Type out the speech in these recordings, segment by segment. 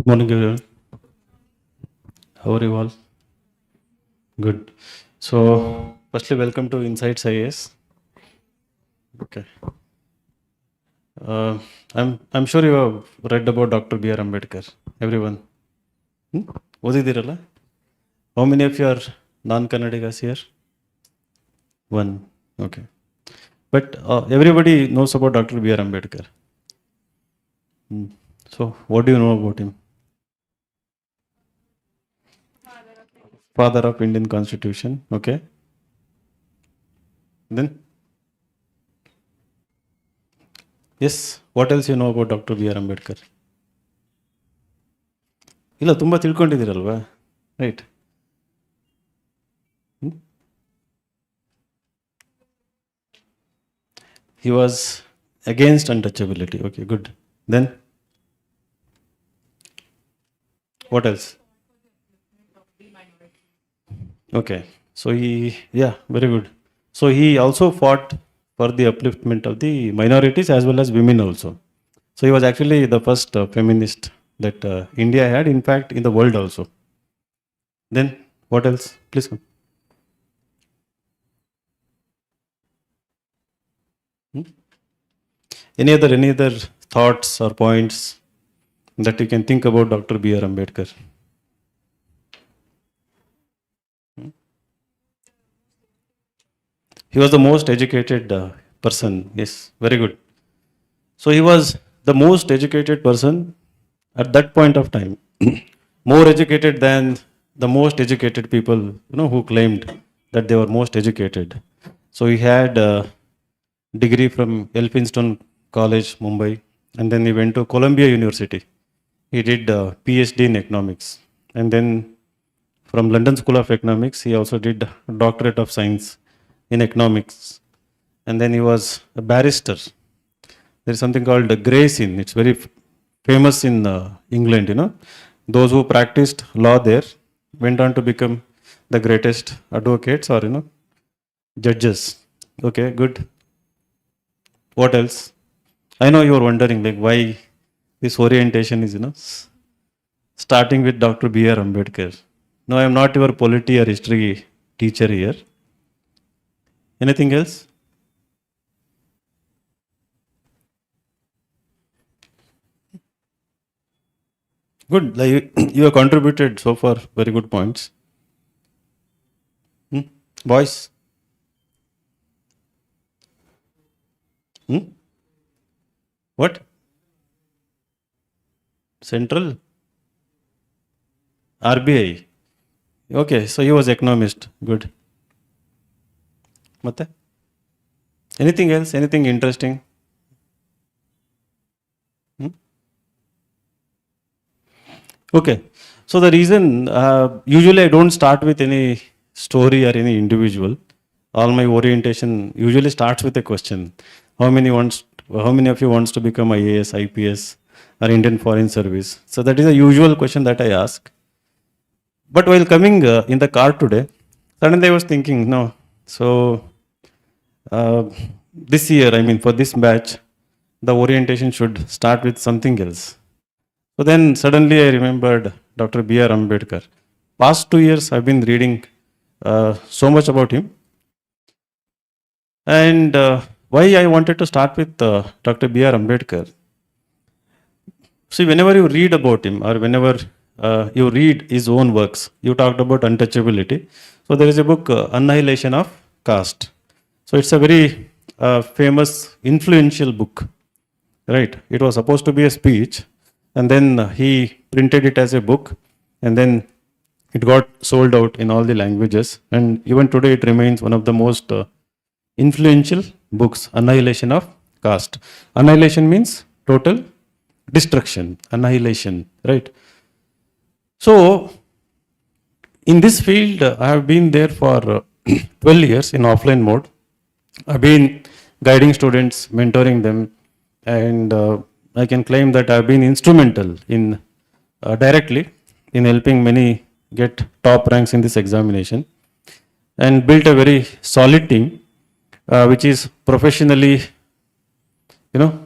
Good morning, everyone. How are you all? Good. So, firstly, welcome to Insights IAS. Okay. Uh, I'm sure you have read about Dr. B.R. Ambedkar. Everyone. ಓದಿದ್ದೀರಲ್ಲ? How many of you are non-Kannadigas here? One. Okay. But everybody knows about Dr. B.R. Ambedkar. So, what do you know about him? Father of Indian Constitution. Okay. Then? Yes. What else you know about Dr. B.R. Ambedkar? ಇಲ್ಲ ತುಂಬ ತಿಳ್ಕೊಂಡಿದ್ದೀರಲ್ವಾ, right? He was against untouchability. Okay, good. Then what else? Okay, so very good. So he also fought for the upliftment of the minorities as well as women also. So he was actually the first feminist that India had, in fact, in the world also. Then what else? Please come. Any other thoughts or points that you can think about Dr. B.R. Ambedkar? He was the most educated person. Yes, very good. So he was the most educated person at that point of time. More educated than the most educated people, who claimed that they were most educated. So he had a degree from Elphinstone College, Mumbai, and then he went to Columbia University. He did a PhD in economics, and then from London School of Economics, he also did a doctorate of science in economics, and then he was a barrister. There is something called a Gray's Inn. It's very famous in England. Those who practiced law there went on to become the greatest advocates or judges. Okay, good. What else? I know you are wondering like why this orientation is starting with Dr. B.R. Ambedkar. No, I am not your polity or history teacher here. Anything else? Good. You have contributed so far very good points. Boys? What? Central? RBI? Okay, so he was economist. Good. Matte? Anything else? Anything interesting? Okay. So the reason, usually I don't start with any story or any individual. All my orientation usually starts with a question. How many of you wants to become IAS, IPS or Indian Foreign Service? So that is a usual question that I ask. But while coming in the car today, suddenly I was thinking, no. So this year, for this batch, the orientation should start with something else. So then suddenly I remembered Dr. B.R. Ambedkar. Past 2 years I've been reading so much about him. And why I wanted to start with Dr. B.R. Ambedkar. See, whenever you read about him or whenever you read his own works, you talked about untouchability. So there is a book, Annihilation of Caste. So it's a very famous, influential book, right? It was supposed to be a speech, and then he printed it as a book, and then it got sold out in all the languages. And even today it remains one of the most influential books, Annihilation of Caste. Annihilation means total destruction, annihilation, right? So in this field, I have been there for 12 years in offline mode. I've been guiding students, mentoring them, and I can claim that I've been instrumental in directly in helping many get top ranks in this examination, and built a very solid team which is professionally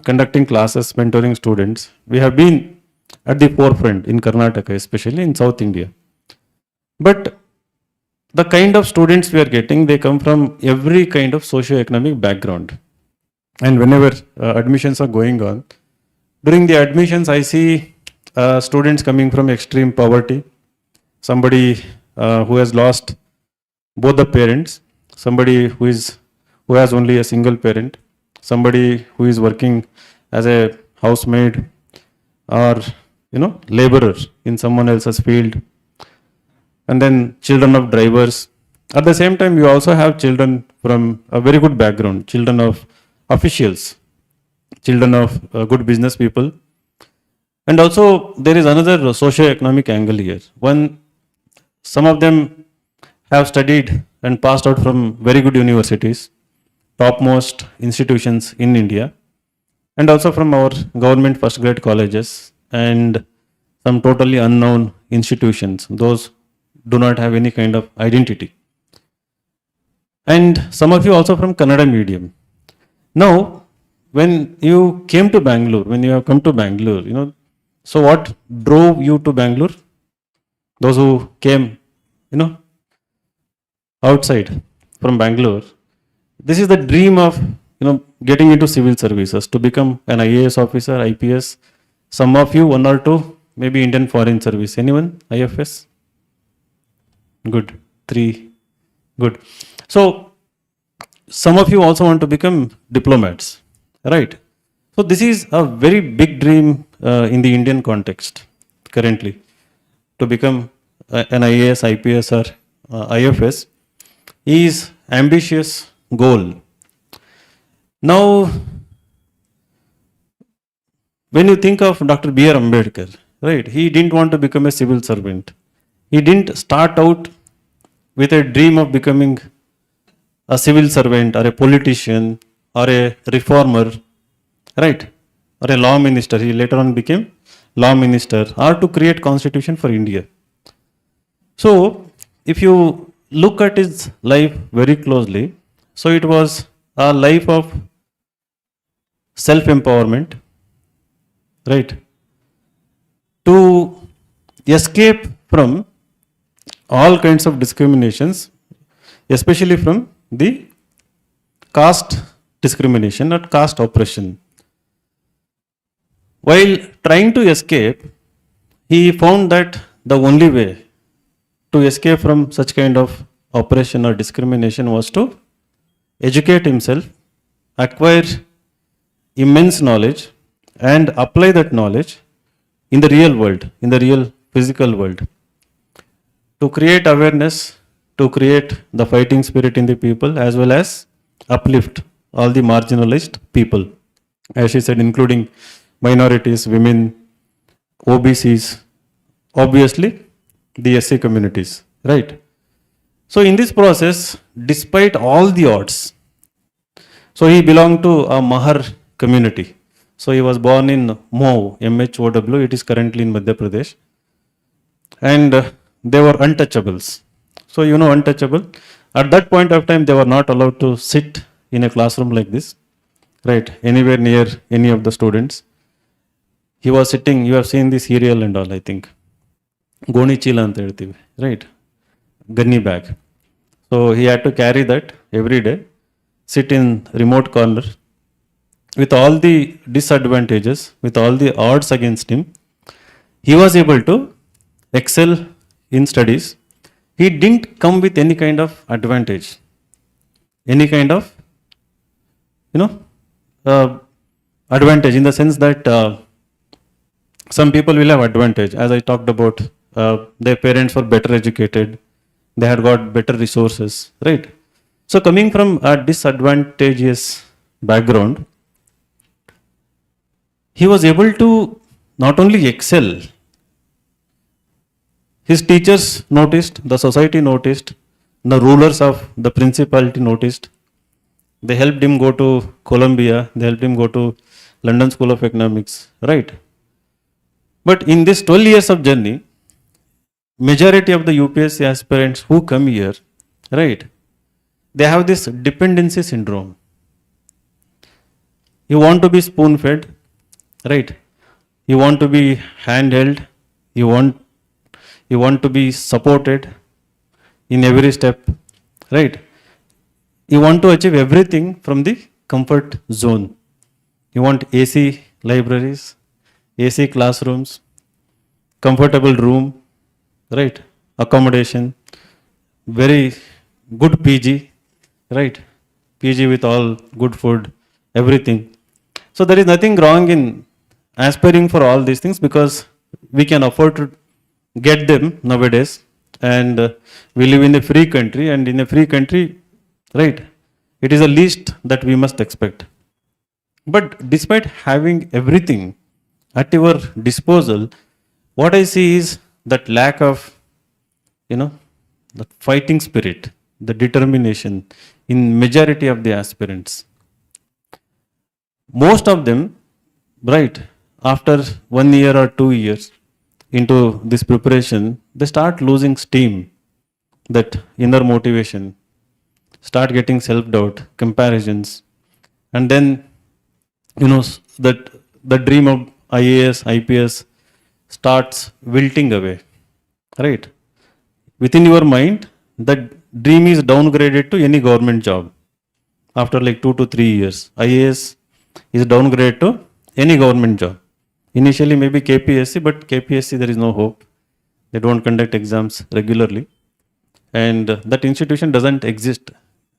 conducting classes, mentoring students. We have been at the forefront in Karnataka, especially in South India. But the kind of students we are getting, they come from every kind of socio-economic background. And whenever admissions are going on, during the admissions, I see students coming from extreme poverty, somebody who has lost both the parents, somebody who has only a single parent, somebody who is working as a housemaid or laborer in someone else's field, and then children of drivers. At the same time, you also have children from a very good background, children of officials, children of good business people. And also there is another socio-economic angle here. One, some of them have studied and passed out from very good universities, topmost institutions in India, and also from our government first grade colleges and some totally unknown institutions. Those do not have any kind of identity. And some of you also from Kannada medium. Now, when you came to Bangalore, when you have come to Bangalore, so what drove you to Bangalore? Those who came, outside from Bangalore, this is the dream of, getting into civil services, to become an IAS officer, IPS. Some of you, one or two, maybe Indian Foreign Service. Anyone? IFS? Good. 3. Good. So, some of you also want to become diplomats, right? So, this is a very big dream in the Indian context currently, to become an IAS, IPS or IFS is ambitious goal. Now, when you think of Dr. B.R. Ambedkar, right, he didn't want to become a civil servant. He didn't start out with a dream of becoming a civil servant or a politician or a reformer, right, or a law minister. He later on became law minister, or to create constitution for India. So, if you look at his life very closely, so it was a life of self-empowerment, right, to escape from all kinds of discriminations, especially from the caste discrimination or caste oppression. While trying to escape, he found that the only way to escape from such kind of oppression or discrimination was to educate himself, acquire immense knowledge, and apply that knowledge in the real world, in the real physical world, to create awareness, to create the fighting spirit in the people, as well as uplift all the marginalized people, as she said, including minorities, women, OBCs, obviously the SC communities, right? So in this process, despite all the odds, so he belonged to a Mahar community. So he was born in Mhow, MHOW, it is currently in Madhya Pradesh. And they were untouchables. So untouchable. At that point of time, they were not allowed to sit in a classroom like this, right, anywhere near any of the students. He was sitting, you have seen the serial and all, I think. Goni chila anta ಹೇಳ್ತೀವಿ, right? Gunny bag. So he had to carry that every day, sit in remote corner. With all the disadvantages, with all the odds against him, he was able to excel in studies. He didn't come with any kind of advantage, any kind of, advantage in the sense that some people will have advantage. As I talked about, their parents were better educated, they had got better resources, right? So coming from a disadvantageous background, he was able to not only excel, his teachers noticed, the society noticed, the rulers of the principality noticed. They helped him go to Columbia, they helped him go to London School of Economics, right? But in this 12 years of journey, majority of the UPSC aspirants who come here, right, they have this dependency syndrome. You want to be spoon-fed, right? You want to be handheld. You want you want to be supported in every step, right? You want to achieve everything from the comfort zone. You want AC libraries, AC classrooms, comfortable room, right? Accommodation, very good PG, right? PG with all good food, everything. So there is nothing wrong in aspiring for all these things, because we can afford to get them nowadays. And we live in a free country, and in a free country, right, it is the least that we must expect. But despite having everything at your disposal, what I see is that lack of, you know, the fighting spirit, the determination in majority of the aspirants. Most of them, right, after 1 year or 2 years into this preparation, they start losing steam, that inner motivation, start getting self-doubt, comparisons, and then, you know, that the dream of IAS, IPS starts wilting away, right? Within your mind, that dream is downgraded to any government job. After like 2 to 3 years, IAS is downgraded to any government job. Initially maybe KPSC, but KPSC there is no hope. They don't conduct exams regularly, and that institution doesn't exist,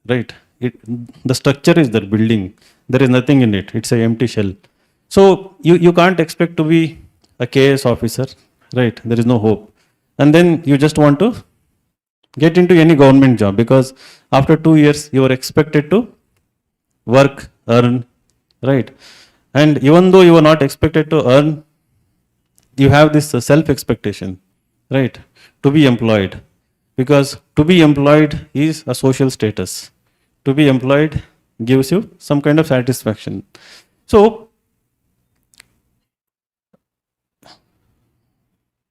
right? The structure is there, building, there is nothing in it. It's an empty shell. So you can't expect to be a KS officer, right? There is no hope. And then you just want to get into any government job, because after 2 years you are expected to work, earn, right? And even though you are not expected to earn, you have this self expectation, right, to be employed, because to be employed is a social status. To be employed gives you some kind of satisfaction. So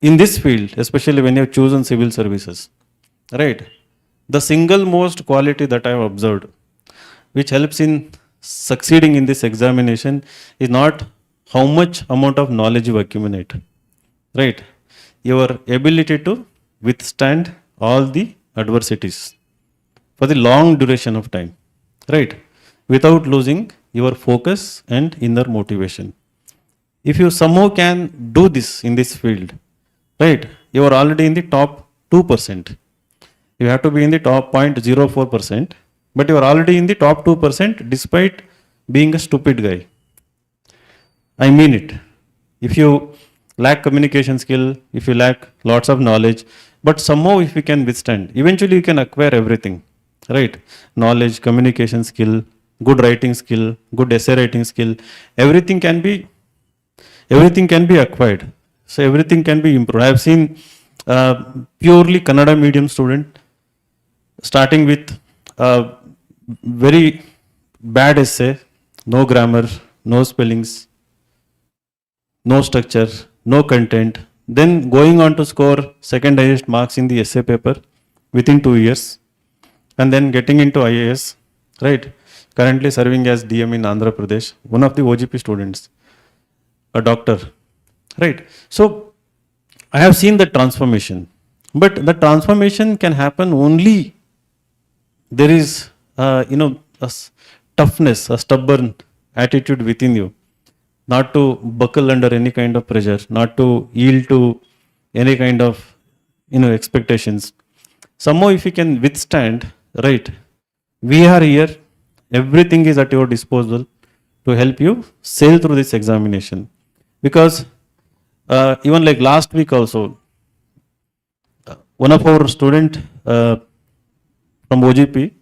in this field, especially when you have chosen civil services, right, the single most quality that I have observed, which helps in succeeding in this examination, is not how much amount of knowledge you accumulate, right? Your ability to withstand all the adversities for the long duration of time, right, without losing your focus and inner motivation. If you somehow can do this in this field, right, you are already in the top 2%. You have to be in the top 0.04%, but you are already in the top 2% despite being a stupid guy. I mean it. If you lack communication skill, if you lack lots of knowledge, but somehow if you can withstand, eventually you can acquire everything, right? Knowledge, communication skill, good writing skill, good essay writing skill, everything can be acquired. So everything can be improved. I have seen purely Kannada medium student starting with very bad essay, no grammar, no spellings, no structure, no content, then going on to score second highest marks in the essay paper within 2 years, and then getting into IAS, right? Currently serving as DM in Andhra Pradesh, one of the OGP students, a doctor, right? So I have seen the transformation, but the transformation can happen only there is a toughness, a stubborn attitude within you, not to buckle under any kind of pressure, not to yield to any kind of expectations. Somehow if you can withstand, right, we are here, everything is at your disposal to help you sail through this examination. Because even like last week also, one of our student from OGP,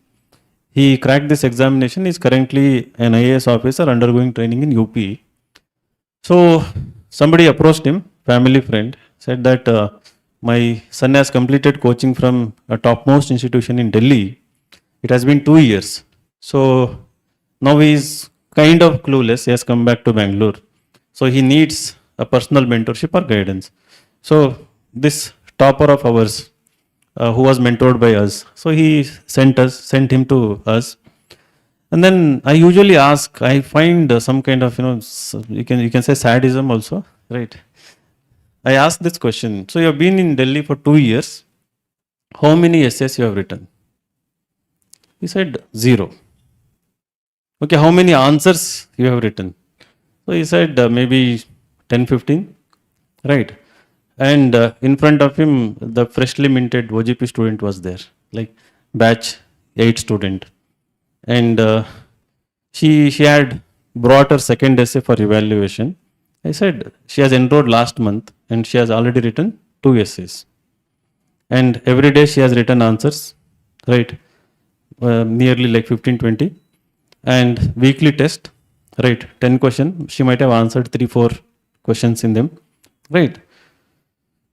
he cracked this examination, is currently an IAS officer undergoing training in UP. So somebody approached him, family friend, said that my son has completed coaching from a topmost institution in Delhi. It has been 2 years. So now he is kind of clueless. He has come back to Bangalore. So he needs a personal mentorship or guidance. So this topper of ours, who was mentored by us, so he sent him to us. And then I usually ask, I find some kind of, you can say sadism also, right? I asked this question. So you have been in Delhi for 2 years. How many essays you have written? He said 0. Okay, how many answers you have written? So he said maybe 10, 15, right? And in front of him, the freshly minted OGP student was there, like batch 8 student. And she had brought her second essay for evaluation. I said, she has enrolled last month and she has already written 2 essays. And every day she has written answers, right? Nearly like 15, 20. And weekly test, right? 10 question. She might have answered 3, 4 questions in them, right?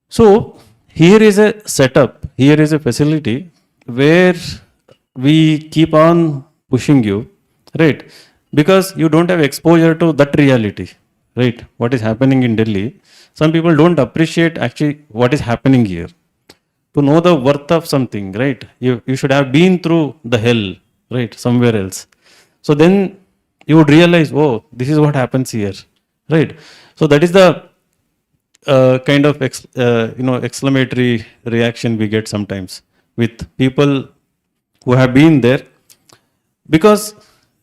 So here is a setup, here is a facility where we keep on pushing you, right? Because you don't have exposure to that reality, right? What is happening in Delhi. Some people don't appreciate actually what is happening here. To know the worth of something, right? You should have been through the hell, right? Somewhere else. So then you would realize, oh, this is what happens here, right? So that is the kind of exclamatory reaction we get sometimes with people who have been there, because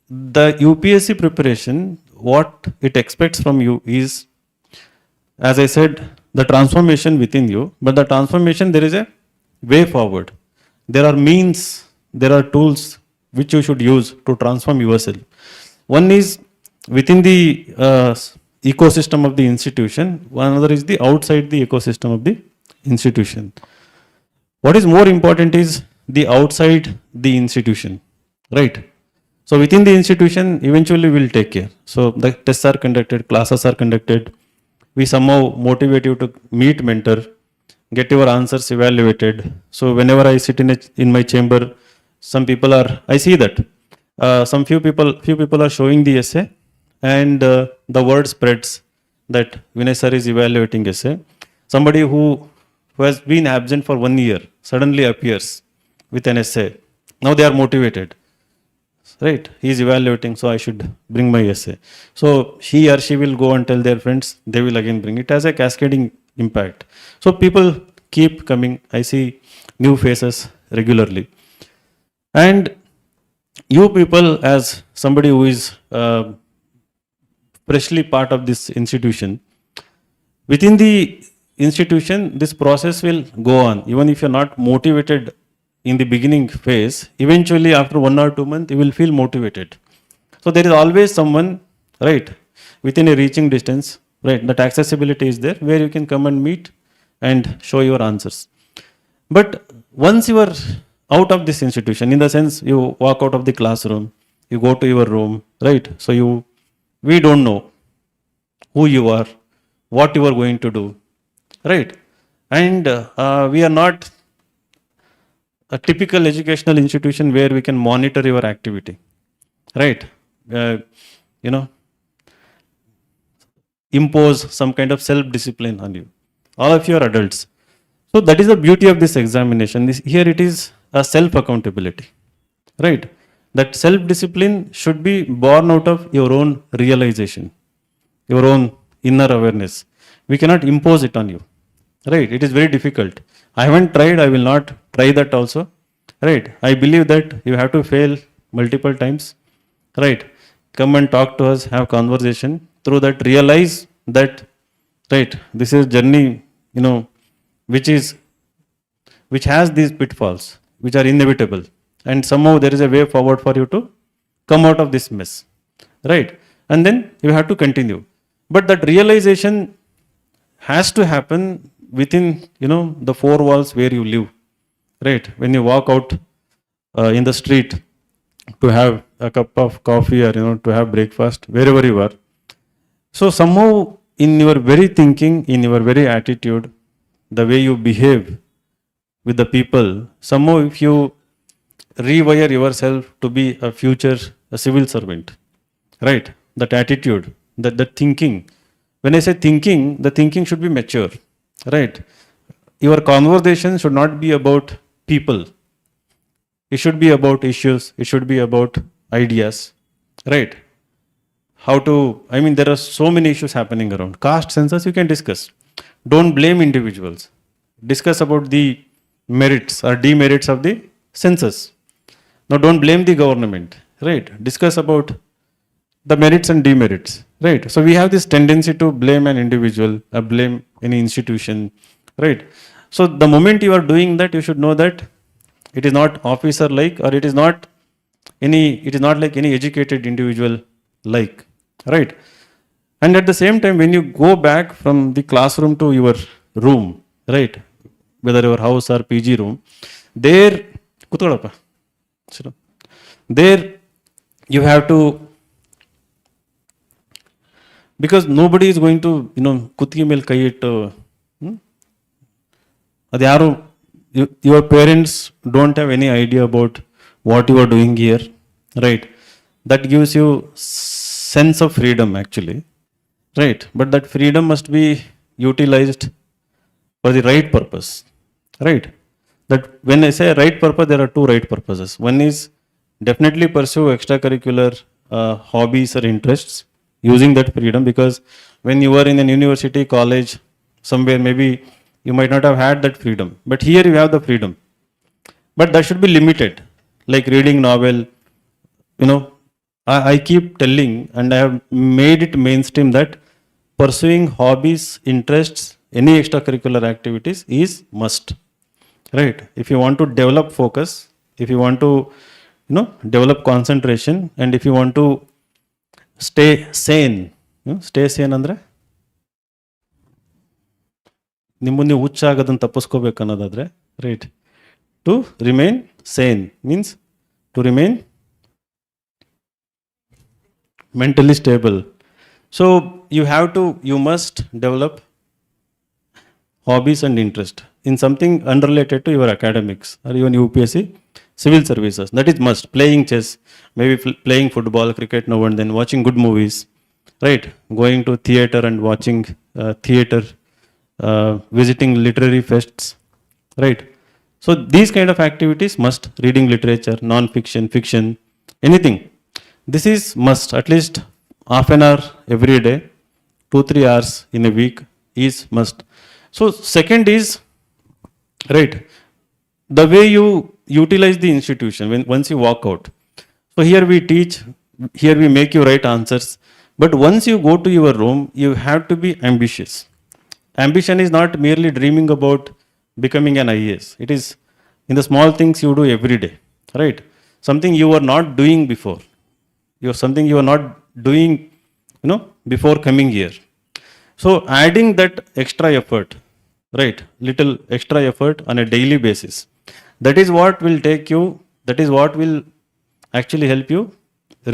the UPSC preparation, what it expects from you is, as I said, the transformation within you, but the transformation, there is a way forward. There are means, there are tools which you should use to transform yourself. One is within the ecosystem of the institution, one other is the outside the ecosystem of the institution. What is more important is the outside the institution, right? So within the institution, eventually we'll take care. So the tests are conducted, classes are conducted. We somehow motivate you to meet mentor, get your answers evaluated. So whenever I sit in my chamber, some people are, I see that some few people are showing the essay, and the word spreads that Vinay sir is evaluating essay. Somebody who has been absent for 1 year suddenly appears with an essay. Now they are motivated, right? He is evaluating, so I should bring my essay. So he or she will go and tell their friends, they will again bring it as a cascading impact. So people keep coming. I see new faces regularly. And you people, as somebody who is freshly part of this institution, within the institution, this process will go on. Even if you're not motivated in the beginning phase, eventually after 1 or 2 months, you will feel motivated. So there is always someone, right, within a reaching distance, right, that accessibility is there where you can come and meet and show your answers. But once you are out of this institution, in the sense you walk out of the classroom, you go to your room, right? So we don't know who you are, what you are going to do, right? And we are not a typical educational institution where we can monitor your activity, right? Impose some kind of self-discipline on you. All of you are adults. So that is the beauty of this examination. Here it is a self-accountability, right? That self-discipline should be born out of your own realization, your own inner awareness. We cannot impose it on you, right? It is very difficult. I haven't tried, I will not try that also, right? I believe that you have to fail multiple times, right? Come and talk to us, have conversation. Through that, realize that, right, this is journey, which has these pitfalls, which are inevitable. And somehow there is a way forward for you to come out of this mess, right? And then you have to continue. But that realization has to happen within, the 4 walls where you live, right? When you walk out in the street to have a cup of coffee or, to have breakfast, wherever you are. So somehow in your very thinking, in your very attitude, the way you behave with the people, somehow if you rewire yourself to be a civil servant, right? That attitude, that thinking. When I say thinking, the thinking should be mature, right? Your conversation should not be about people. It should be about issues. It should be about ideas, right? how to, I mean, there are so many issues happening around. Caste census, you can discuss. Don't blame individuals. Discuss about the merits or demerits of the census. Now, don't blame the government, right? Discuss about the merits and demerits, right? So, we have this tendency to blame an individual, blame any institution, right? So, the moment you are doing that, you should know that it is not officer like, or it is not like any educated individual like, right? And at the same time, when you go back from the classroom to your room, right, whether your house or PG room, there, kutogadappa. There you have to, because nobody is going to, ಕುತ್ತಿಗೆ ಮೇಲೆ ಕೈ ಇಟ್ಟು ಅದು ಯಾರು, your parents don't have any idea about what you are doing here, right? That gives you sense of freedom actually, right? But that freedom must be utilized for the right purpose, right? That when I say right purpose, there are two right purposes. One is definitely pursue extracurricular hobbies or interests using that freedom, because when you are in an university, college, somewhere, maybe you might not have had that freedom, but here you have the freedom, but that should be limited, like reading novel. I keep telling, and I have made it mainstream, that pursuing hobbies, interests, any extracurricular activities is must, right? If you want to develop focus, if you want to develop concentration, and if you want to stay sane, stay sane andre ನಿಮ್ಮನ್ನು ಹುಚ್ಚಾಗದನ್ನು ತಪ್ಪಿಸ್ಕೋಬೇಕು ಅನ್ನೋದಾದರೆ, right, to remain sane means to remain mentally stable. So you must develop hobbies and interest in something unrelated to your academics or even UPSC civil services. That is must. Playing chess, maybe playing football, cricket now and then, watching good movies, right? Going to theater and watching theater, visiting literary fests, right? So these kind of activities must. Reading literature, non-fiction, fiction, anything. This is must. At least half an hour every day, 2-3 hours in a week is must. So second is, right, the way you utilize the institution once you walk out. So here we teach, here we make you write answers, but once you go to your room, you have to be ambitious. Ambition is not merely dreaming about becoming an IAS. It is in the small things you do every day, right? Something you were not doing before. Something you are not doing, before coming here. So adding that extra effort, right, little extra effort on a daily basis, that is what will take you, that is what will actually help you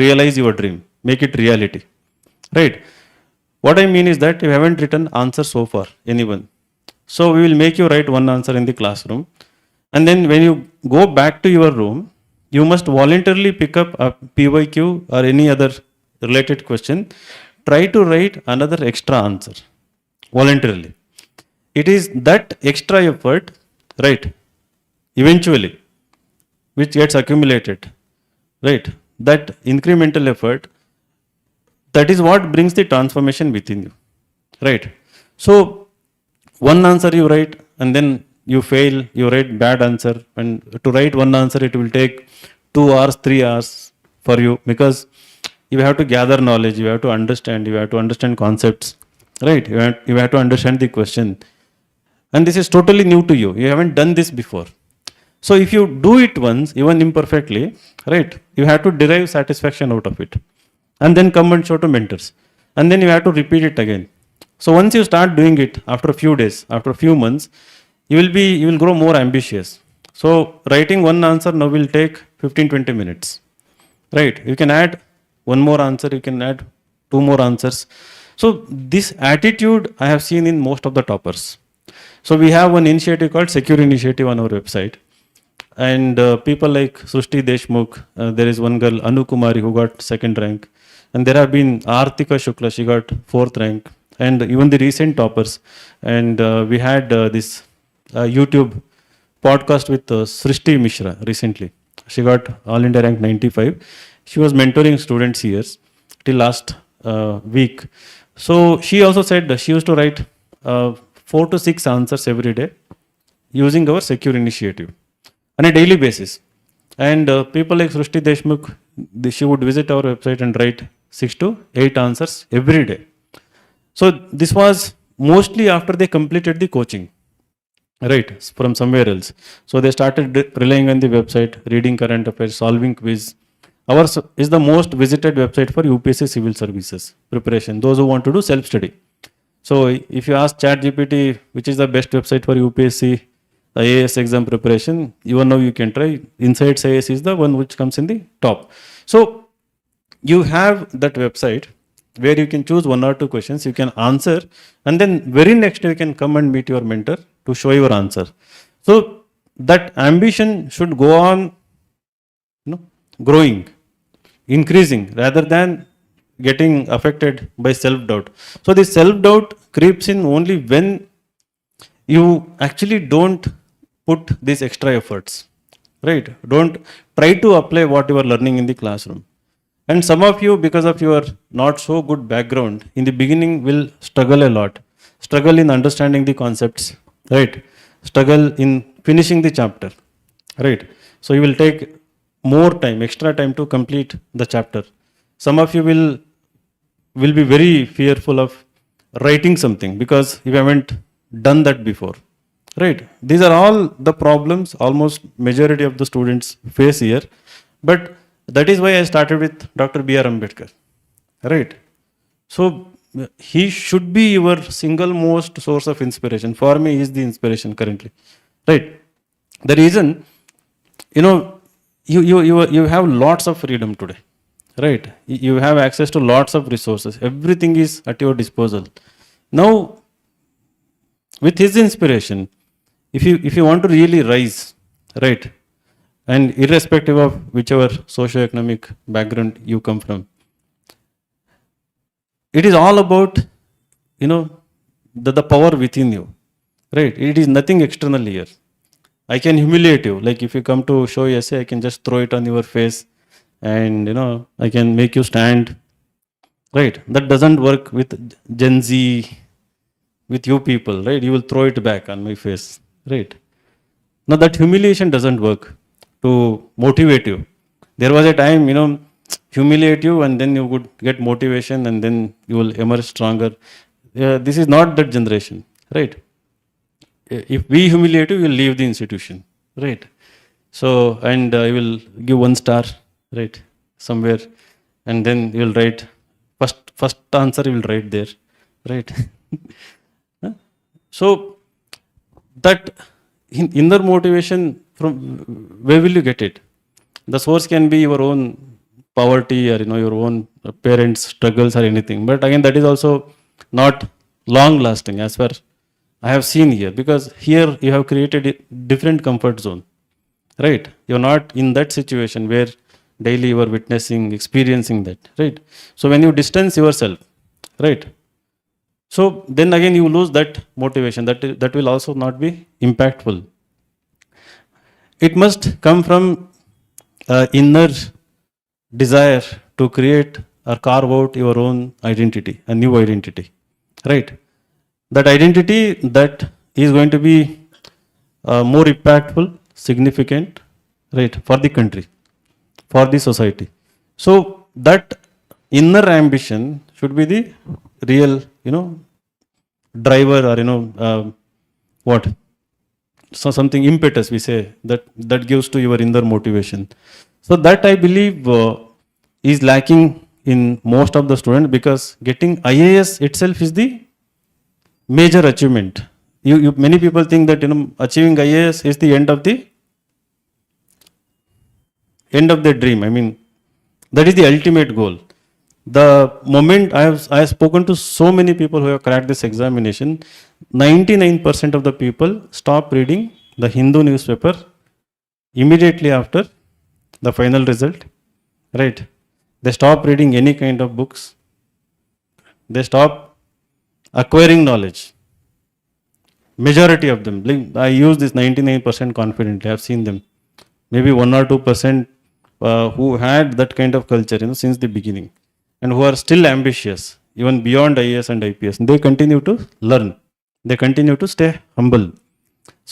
realize your dream, make it reality, right? What I mean is that you haven't written answer so far, anyone. So we will make you write one answer in the classroom, and then when you go back to your room, you must voluntarily pick up a PYQ or any other related question. Try to write another extra answer voluntarily. It is that extra effort, right, eventually, which gets accumulated, right? That incremental effort, that is what brings the transformation within you, right? So one answer you write and then you fail, you write bad answer, and to write one answer it will take 2 hours, 3 hours for you, because you have to gather knowledge, you have to understand concepts, right? You have to understand the question, and this is totally new to you, you haven't done this before. So if you do it once, even imperfectly, right, you have to derive satisfaction out of it, and then come and show to mentors, and then you have to repeat it again. So once you start doing it, after a few days, after a few months, you will grow more ambitious. So writing one answer now will take 15-20 minutes, right? You can add one more answer, you can add 2 more answers. So this attitude I have seen in most of the toppers. So we have one initiative called Secure Initiative on our website, and people like Srushti Deshmukh, there is one girl Anu Kumari who got 2nd rank, and there have been Artika Shukla, she got 4th rank, and even the recent toppers. And we had this YouTube podcast with Srishti Mishra recently. She got All India rank 95. She was mentoring students here till last week. So she also said that she used to write 4 to 6 answers every day using our secure initiative on a daily basis. And people like Srushti Deshmukh, she would visit our website and write 6 to 8 answers every day. So this was mostly after they completed the coaching, right, from somewhere else. So they started relying on the website, reading current affairs, solving quiz. Ours is the most visited website for UPSC civil services preparation, those who want to do self-study. So if you ask ChatGPT, which is the best website for UPSC IAS exam preparation, even now you can try. Insights IAS is the one which comes in the top. So you have that website where you can choose 1 or 2 questions, you can answer, and then very next day you can come and meet your mentor to show your answer. So that ambition should go on, growing, increasing, rather than getting affected by self-doubt. So this self-doubt creeps in only when you actually don't put these extra efforts, right? Don't try to apply what you are learning in the classroom. And some of you, because of your not so good background, in the beginning will struggle a lot. Struggle in understanding the concepts, right? Struggle in finishing the chapter, right? So you will take more time, extra time to complete the chapter. Some of you will be very fearful of writing something because you haven't done that before, right? These are all the problems almost majority of the students face here. But that is why I started with Dr. B.R. Ambedkar, right? So he should be your single most source of inspiration. For me, he is the inspiration currently, right? The reason, you have lots of freedom today, right? You have access to lots of resources. Everything is at your disposal. Now, with his inspiration, if you want to really rise, right, and irrespective of whichever socio-economic background you come from, it is all about, the power within you, right? It is nothing external here. I can humiliate you. Like if you come to show essay, I can just throw it on your face and, I can make you stand, right? That doesn't work with Gen Z, with you people, right? You will throw it back on my face, right? Now that humiliation doesn't work to motivate you. There was a time, humiliate you and then you would get motivation and then you will emerge stronger. This is not that generation, right? If we humiliate you, you will leave the institution, right? So, and I will give 1 star, right, somewhere, and then you will write, first answer you will write there, right? So, that inner motivation, from where will you get it? The source can be your own poverty or your own parents' struggles or anything. But again, that is also not long lasting as far I have seen here, because here you have created a different comfort zone, right? You're not in that situation where daily you are witnessing, experiencing that, right? So when you distance yourself, right? So then again you lose that motivation. That will also not be impactful. It must come from inner desire to create or carve out your own identity, a new identity, right? That identity that is going to be more impactful, significant, right, for the country, for the society. So that inner ambition should be the real, driver, or what? So something impetus we say that gives to your inner motivation. So that I believe is lacking in most of the students, because getting IAS itself is the major achievement. Many people think that achieving IAS is the end of their dream. I mean, that is the ultimate goal. The moment I have spoken to so many people who have cracked this examination, 99% of the people stop reading the Hindu newspaper immediately after the final result, right? They stop reading any kind of books. They stop acquiring knowledge. Majority of them, I use this 99% confidently. I have seen them. Maybe 1 or 2% who had that kind of culture, since the beginning. and who are still ambitious, even beyond IAS and IPS, they continue to learn. They continue to stay humble.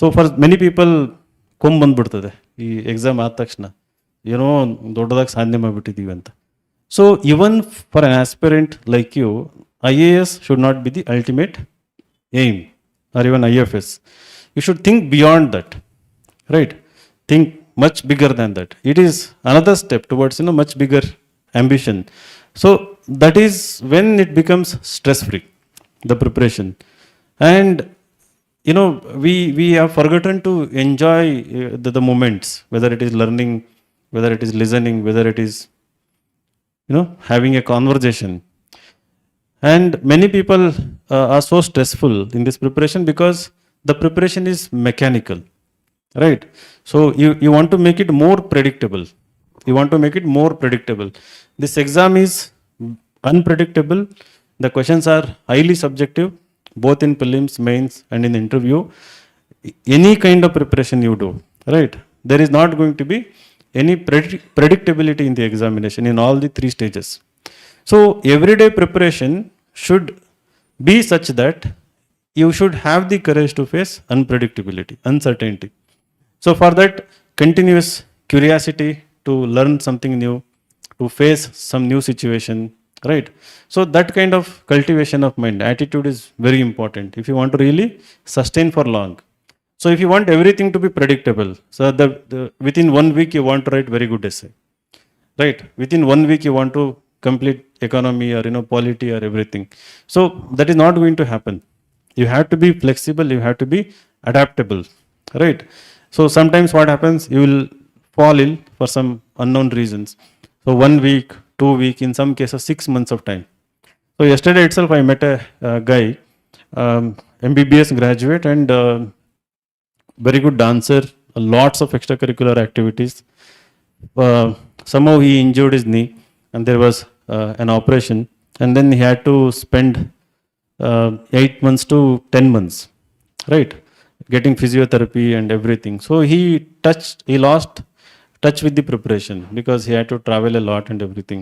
So for many people, ಕೊಂಬ್ ಬಂದ್ಬಿಡ್ತದೆ ಈ exam ಆದ ತಕ್ಷಣ, ಏನೋ ದೊಡ್ಡದಾಗಿ ಸಾಧನೆ ಮಾಡಿಬಿಟ್ಟಿದ್ದೀವಿ ಅಂತ. So even for an aspirant like you, IAS should not be the ultimate aim, or even IFS. You should think beyond that, right? Think much bigger than that. It is another step towards much bigger ambition. So that is when it becomes stress free, the preparation. And we have forgotten to enjoy the moments, whether it is learning, whether it is listening, whether it is having a conversation. And many people are so stressful in this preparation because the preparation is mechanical, right? So you want to make it more predictable. You want to make it more predictable. This exam is unpredictable. The questions are highly subjective, both in prelims, mains, and in interview. Any kind of preparation you do, right? There is not going to be any predictability in the examination in all the three stages. So everyday preparation should be such that you should have the courage to face unpredictability, uncertainty. So for that, continuous curiosity to learn something new, to face some new situation, right? So that kind of cultivation of mind, attitude is very important if you want to really sustain for long. So if you want everything to be predictable, so within 1 week you want to write very good essay, right? Within 1 week you want to complete economy or polity or everything. So that is not going to happen. You have to be flexible, you have to be adaptable, right? So sometimes what happens, you will fall ill for some unknown reasons. So 1 week, 2 weeks, in some cases 6 months of time. So yesterday itself I met a guy, MBBS graduate and very good dancer, lots of extracurricular activities. Somehow he injured his knee and there was an operation, and then he had to spend 8 months to 10 months, right, getting physiotherapy and everything. So he lost touch with the preparation because he had to travel a lot and everything.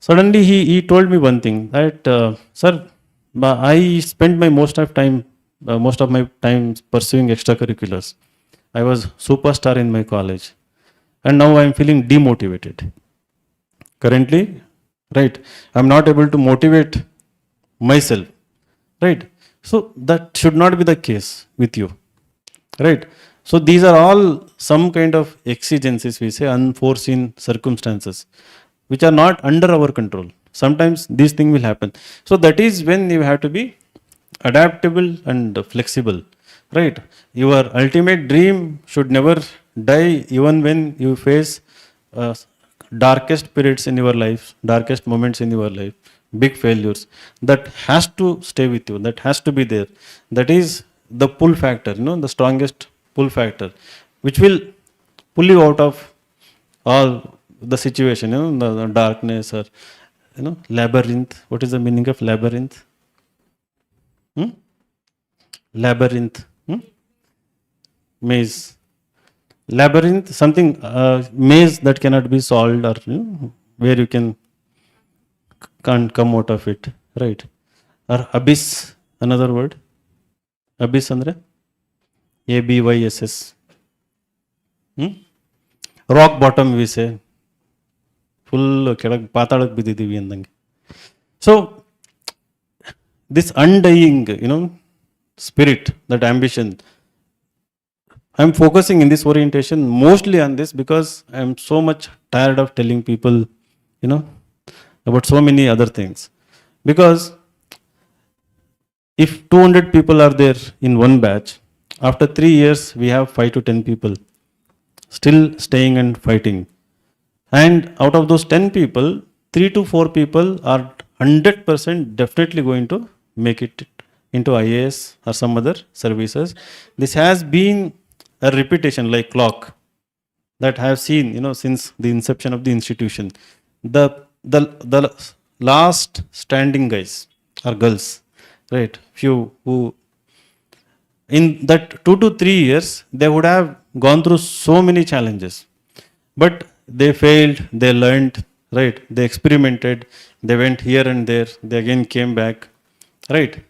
Suddenly he told me one thing, that sir, I spent most of my time pursuing extracurriculars. I was superstar in my college, and now I am feeling demotivated currently, right? I am not able to motivate myself, right? So that should not be the case with you, right? So these are all some kind of exigencies, we say, unforeseen circumstances, which are not under our control. Sometimes these things will happen. So that is when you have to be adaptable and flexible, right? Your ultimate dream should never die, even when you face darkest periods in your life, darkest moments in your life, big failures. That has to stay with you, that has to be there. That is the pull factor, the strongest pull factor, which will pull you out of all the situation, the darkness or labyrinth. What is the meaning of labyrinth? Labyrinth, maze. Labyrinth, something, maze that cannot be solved, or where you can't come out of it, right? Or abyss, another word. Abyss andre ABYSS. Rock bottom, we say. Full ಕೆಳಗೆ ಪಾತಾಳಕ್ಕೆ ಬಿದ್ದಿದ್ದೀವಿ ಅಂದಂಗೆ. So this undying, spirit, that ambition, I'm focusing in this orientation mostly on this because I'm so much tired of telling people, about so many other things. Because if 200 people are there in one batch, after 3 years we have 5 to 10 people still staying and fighting. And out of those 10 people, 3 to 4 people are 100% definitely going to make it into IAS or some other services. This has been a repetition like clock that I have seen, since the inception of the institution. The last standing guys or girls, right? Few who in that 2 to 3 years, they would have gone through so many challenges, but they failed, they learned, right? They experimented, they went here and there, they again came back, right?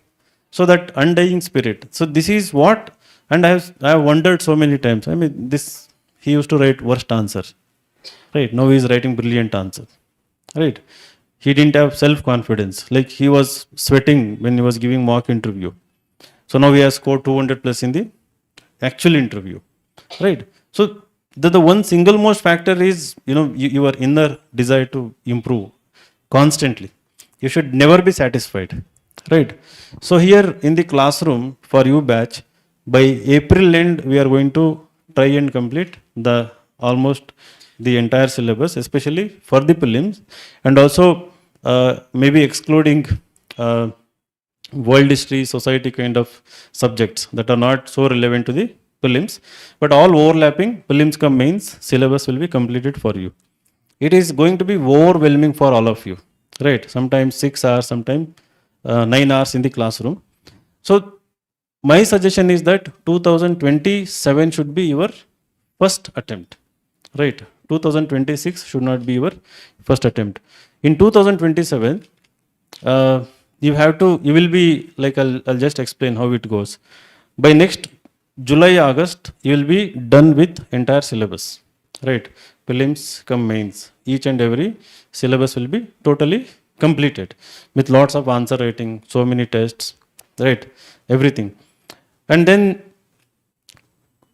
So that undying spirit. So this is what, and I have wondered so many times. I mean, this he used to write worst answer, right? Now he is writing brilliant answer, right? He didn't have self confidence. Like he was sweating when he was giving mock interview. So now he has scored 200 plus in the actual interview, right? So the one single most factor is, your inner desire to improve constantly. You should never be satisfied, right? So here in the classroom for you batch, by April end we are going to try and complete the almost the entire syllabus, especially for the prelims, and also maybe excluding uh, world history, society kind of subjects that are not so relevant to the prelims, but all overlapping prelims come mains syllabus will be completed for you. It is going to be overwhelming for all of you, right? Sometimes 6 hours, sometimes 9 hours in the classroom. So my suggestion is that 2027 should be your first attempt, right? 2026 should not be your first attempt. In 2027, you will be like, I'll just explain how it goes. By next July, August, you will be done with entire syllabus, right? Prelims come mains. Each and every syllabus will be totally completed with lots of answer writing, so many tests, right? Everything. And then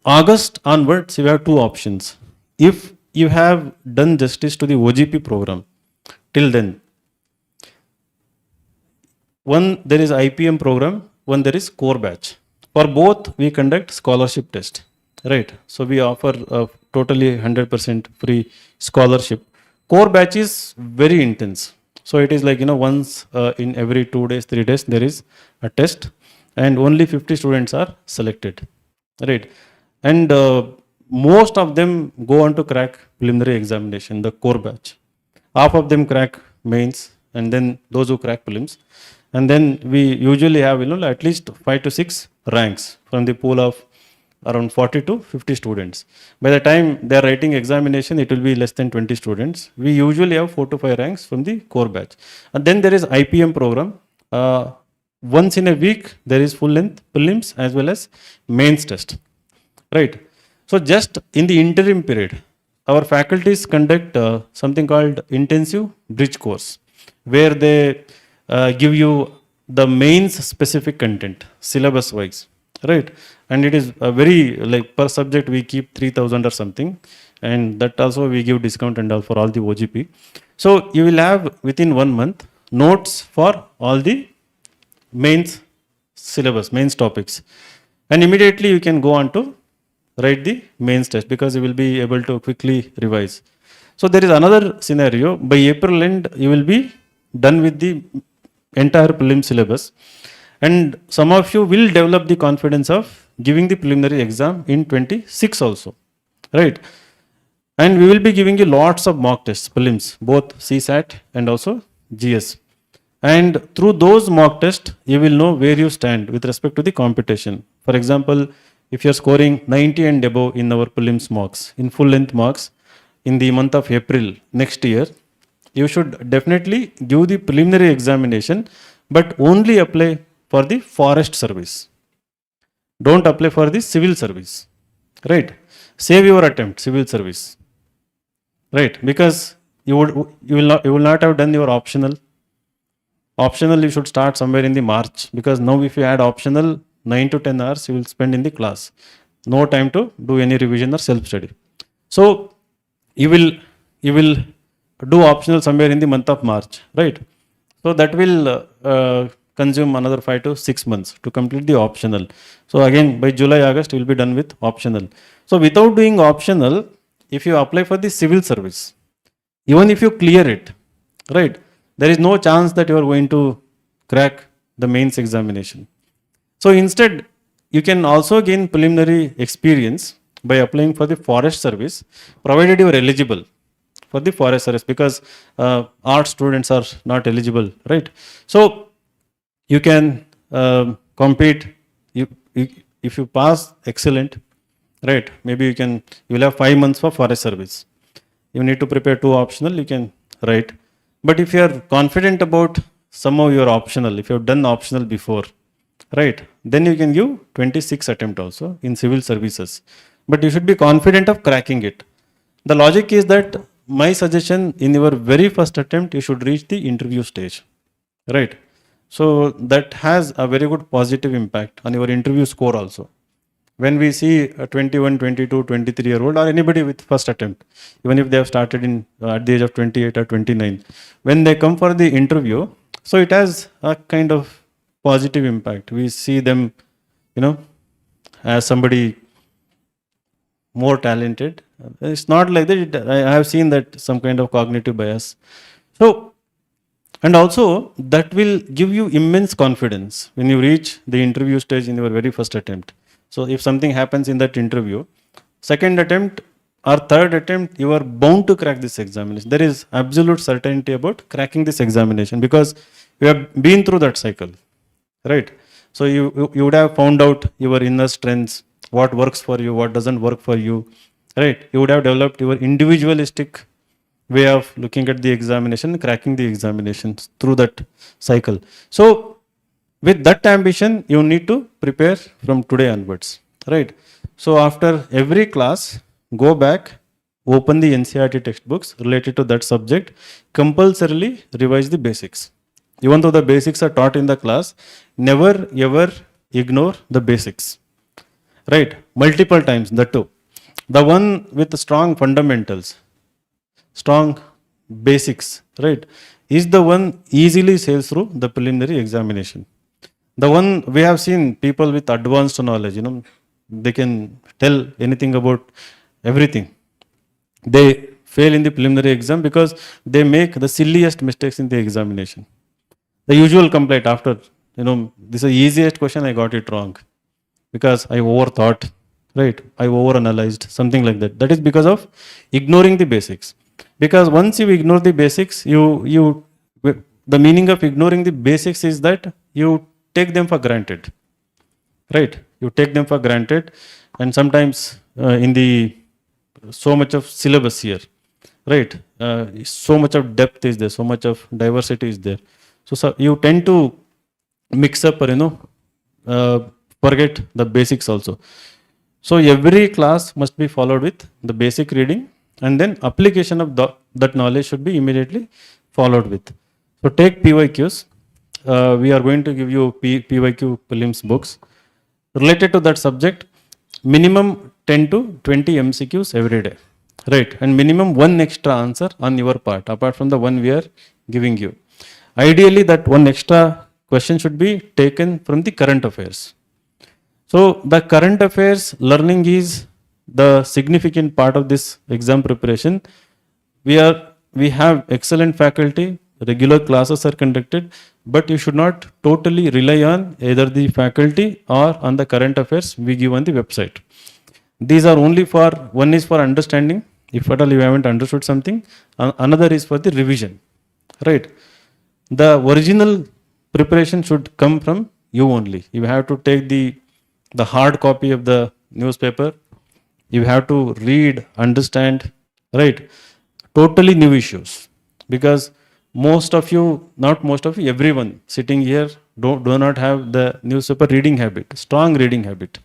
August onwards, you have two options. If you have done justice to the OGP program till then, one there is IPM program, one there is core batch. For both, we conduct scholarship test, right? So we offer totally 100% free scholarship. Core batch is very intense. So it is like, once in every 2 days, 3 days, there is a test, and only 50 students are selected, right? And most of them go on to crack preliminary examination, the core batch. Half of them crack mains, and then those who crack prelims. And then we usually have, at least 5 to 6 ranks from the pool of around 40 to 50 students. By the time they are writing examination, it will be less than 20 students. We usually have 4 to 5 ranks from the core batch. And then there is IPM program. Once in a week, there is full length prelims as well as mains test, right? So just in the interim period, our faculties conduct something called intensive bridge course, where they give you the mains specific content, syllabus wise, right? And it is a very, like, per subject we keep 3,000 or something, and that also we give discount and all for all the OGP. So you will have within 1 month notes for all the mains syllabus, mains topics, and immediately you can go on to write the mains test because you will be able to quickly revise. So there is another scenario. By April end, you will be done with the entire prelim syllabus, and some of you will develop the confidence of giving the preliminary exam in 26 also, right? And we will be giving you lots of mock tests, prelims, both CSAT and also GS. And through those mock tests, you will know where you stand with respect to the competition. For example, if you are scoring 90 and above in our prelims mocks, in full length mocks, in the month of April next year, you should definitely give the preliminary examination, but only apply for the forest service. Don't apply for the civil service, right? Save your attempt, civil service, right? Because you will not have done your optional. Optional you should start somewhere in the March, because now if you add optional, 9 to 10 hours you will spend in the class. No time to do any revision or self-study. So you will do optional somewhere in the month of March, right? So that will consume another 5 to 6 months to complete the optional. So again, by July, August, you will be done with optional. So without doing optional, if you apply for the civil service, even if you clear it, right, there is no chance that you are going to crack the mains examination. So instead, you can also gain preliminary experience by applying for the forest service, provided you are eligible for the forest service, because art students are not eligible, right? So you can compete. If you pass, excellent, right? Maybe you will have 5 months for forest service. You need to prepare 2 optional. You can right? But if you are confident about somehow you are optional, if you have done optional before, right, then you can give 26 attempt also in civil services. But you should be confident of cracking it. The logic is that my suggestion, in your very first attempt, you should reach the interview stage, right? So that has a very good positive impact on your interview score also. When we see a 21, 22, 23-year-old or anybody with first attempt, even if they have started in at the age of 28 or 29, when they come for the interview, so it has a kind of positive impact. We see them, you know, as somebody more talented. It's not like that. I have seen that some kind of cognitive bias. So, and also that will give you immense confidence when you reach the interview stage in your very first attempt. So, if something happens in that interview, second attempt or third attempt, you are bound to crack this examination. There is absolute certainty about cracking this examination because you have been through that cycle, right? So you would have found out your inner strengths, what works for you, what doesn't work for you, right? You would have developed your individualistic way of looking at the examination, cracking the examinations through that cycle. So with that ambition, you need to prepare from today onwards, right? So after every class, go back, open the NCERT textbooks related to that subject, compulsorily revise the basics. Even though the basics are taught in the class, never ever ignore the basics, right? Multiple times, that too. The one with strong fundamentals, strong basics, right, is the one easily sails through the preliminary examination. The one we have seen people with advanced knowledge, they can tell anything about everything. They fail in the preliminary exam because they make the silliest mistakes in the examination. The usual complaint after, this is the easiest question, I got it wrong because I overthought, right? I overanalyzed, something like that. That is because of ignoring the basics. Because once you ignore the basics, the meaning of ignoring the basics is that you take them for granted, right? You take them for granted, and sometimes in the so much of syllabus here, right? So much of depth is there, so much of diversity is there. So you tend to mix up or forget the basics also. So every class must be followed with the basic reading, and then application of that knowledge should be immediately followed with. So take PYQs. We are going to give you PYQ prelims books related to that subject. Minimum 10 to 20 MCQs every day, right? And minimum one extra answer on your part, apart from the one we are giving you. Ideally, that one extra question should be taken from the current affairs. So the current affairs learning is the significant part of this exam preparation. We have excellent faculty, regular classes are conducted, but you should not totally rely on either the faculty or on the current affairs we give on the website. These are only for, one is for understanding, if at all you haven't understood something, another is for the revision, right? The original preparation should come from you only. You have to take the hard copy of the newspaper. You have to read, understand, right? Totally new issues. Because most of you, not most of you, everyone sitting here do not have the newspaper reading habit, strong reading habit,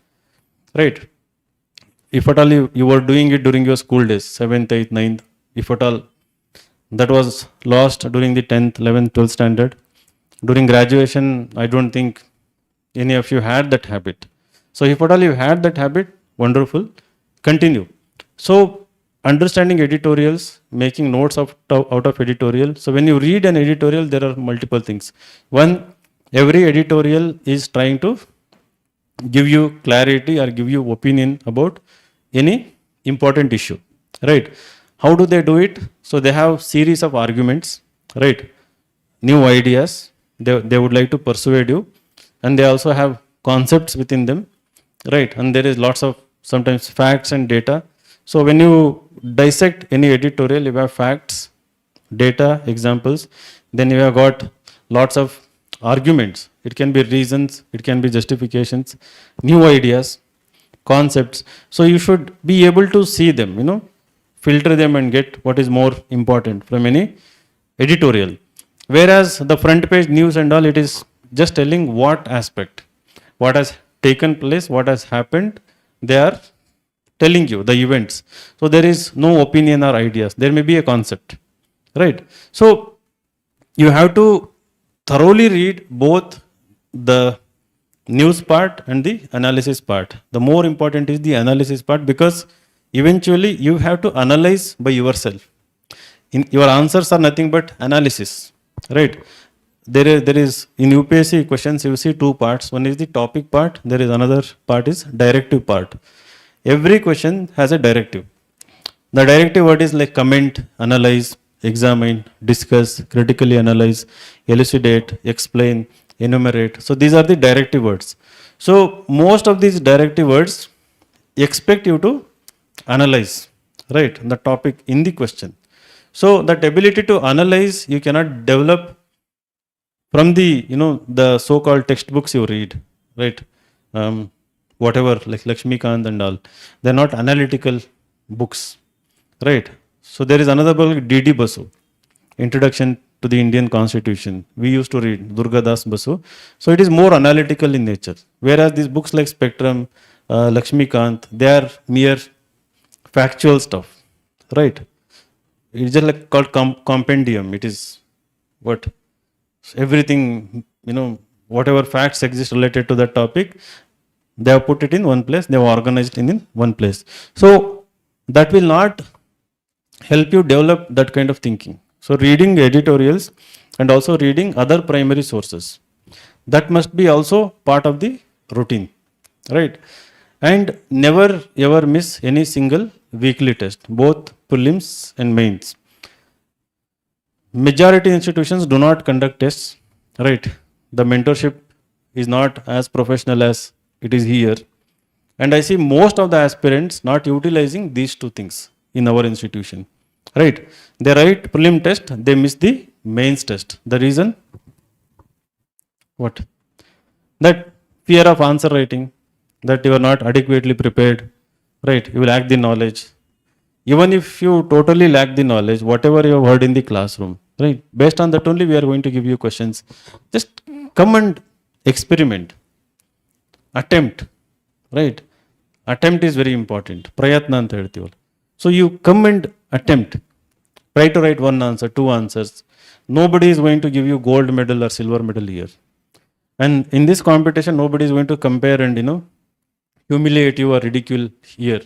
right? If at all you were doing it during your school days, 7th, 8th, 9th, if at all that was lost during the 10th, 11th, 12th standard. During graduation, I don't think any of you had that habit. So if at all you had that habit, wonderful, continue. So understanding editorials, making notes out of editorial. So when you read an editorial, there are multiple things. One, every editorial is trying to give you clarity or give you opinion about any important issue, right? How do they do it? So they have series of arguments, right? New ideas, they would like to persuade you, and they also have concepts within them, right? And there is lots of sometimes facts and data. So when you dissect any editorial, you have facts, data, examples, then you have got lots of arguments. It can be reasons, it can be justifications, new ideas, concepts. So you should be able to see them, filter them and get what is more important from any editorial. Whereas the front page news and all, it is just telling what aspect, what has taken place, what has happened. They are telling you the events. So there is no opinion or ideas. There may be a concept, right? So you have to thoroughly read both the news part and the analysis part. The more important is the analysis part, because eventually you have to analyze by yourself. Your answers are nothing but analysis, right? There is in UPSC questions you see two parts. One is the topic part. There is another part is directive part. Every question has a directive. The directive word is like comment, analyze, examine, discuss, critically analyze, elucidate, explain, enumerate. So these are the directive words. So most of these directive words expect you to analyze, right, the topic in the question. So that ability to analyze you cannot develop from the the so-called textbooks you read, right? Whatever like Lakshmikant and all, they're not analytical books, right? So there is another book, D.D. Basu, Introduction to the Indian Constitution. We used to read Durga Das Basu. So it is more analytical in nature. Whereas these books like Spectrum, Lakshmikant, they are mere factual stuff, right? It's just like called compendium. It is what everything, whatever facts exist related to that topic, they have put it in one place, they have organized it in one place. So that will not help you develop that kind of thinking. So reading editorials and also reading other primary sources, that must be also part of the routine, right? And never ever miss any single weekly test, both prelims and mains. Majority institutions do not conduct tests, right? The mentorship is not as professional as it is here. And I see most of the aspirants not utilizing these two things in our institution, right? They write prelim test, they miss the mains test. The reason? What? That fear of answer writing, that you are not adequately prepared, right? You lack the knowledge. Even if you totally lack the knowledge, whatever you have heard in the classroom, right? Based on that only we are going to give you questions. Just come and experiment. Attempt, right? Attempt is very important. Prayatna anta ಹೇಳ್ತೀವಲ್ಲ. So you come and attempt. Try to write one answer, two answers. Nobody is going to give you gold medal or silver medal here. And in this competition, nobody is going to compare and humiliate you or ridicule here.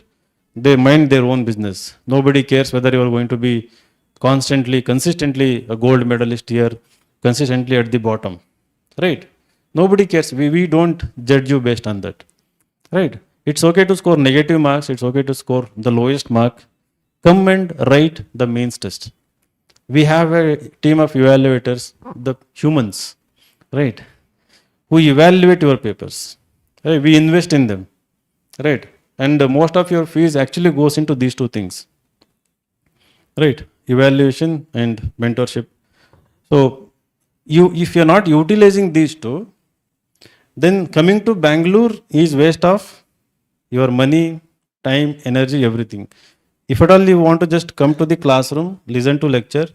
They mind their own business. Nobody cares whether you are going to be consistently a gold medalist here, consistently at the bottom, right? Nobody cares. We don't judge you based on that, right? It's okay to score negative marks. It's okay to score the lowest mark. Come and write the mains test. We have a team of evaluators, the humans, right, who evaluate your papers. Right? We invest in them, right? And most of your fees actually goes into these two things, right? Evaluation and mentorship. So if you're not utilizing these two, then coming to Bangalore is waste of your money, time, energy, everything. If at all you want to just come to the classroom, listen to lecture,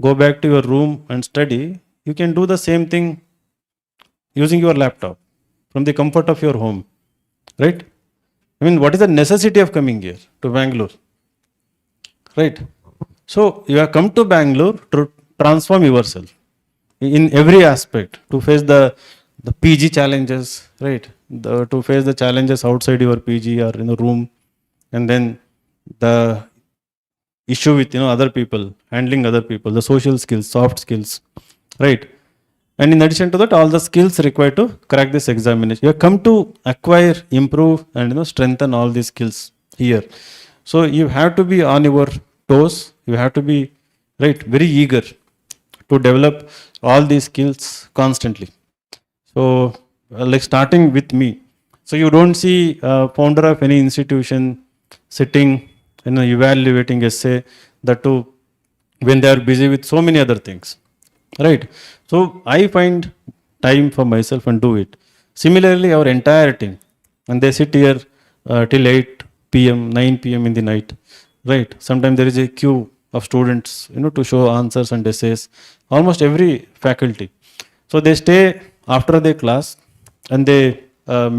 go back to your room and study, you can do the same thing using your laptop from the comfort of your home, right? I mean, what is the necessity of coming here to Bangalore, right? So you have come to Bangalore to transform yourself in every aspect, to face the PG challenges, right? To face the challenges outside your PG or in the room, and then the issue with other people, handling other people, the social skills, soft skills, right? And in addition to that, all the skills required to crack this examination. You have come to acquire, improve, and strengthen all these skills here. So you have to be on your toes. You have to be right, very eager to develop all these skills constantly. So like starting with me. So you don't see founder of any institution sitting evaluating essay, that too when they are busy with so many other things, right? So I find time for myself and do it. Similarly, our entire team, and they sit here till 8 p.m., 9 p.m. in the night, right? Sometimes there is a queue of students, to show answers and essays, almost every faculty. So they stay after the class and they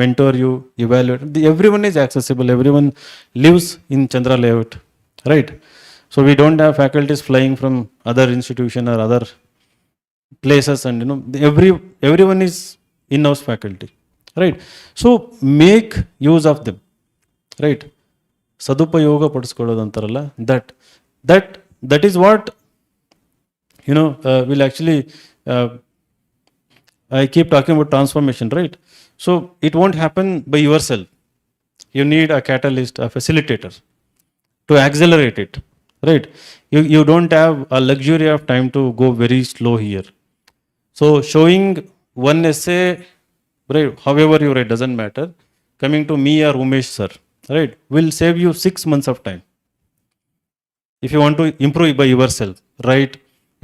mentor you, evaluate. Everyone is accessible. Everyone lives in Chandra layout, right? So we don't have faculties flying from other institution or other places, and everyone is in-house faculty, right? So make use of them, right? Sadupayoga ಪಡಿಸ್ಕೊಳ್ಳೋದು ಅಂತಾರಲ್ಲ, that is what will actually I keep talking about transformation, right? So it won't happen by yourself. You need a catalyst, a facilitator to accelerate it, right? You don't have a luxury of time to go very slow here. So showing one essay, right, however you write, doesn't matter, coming to me or Umesh sir, right, will save you 6 months of time. If you want to improve by yourself, right,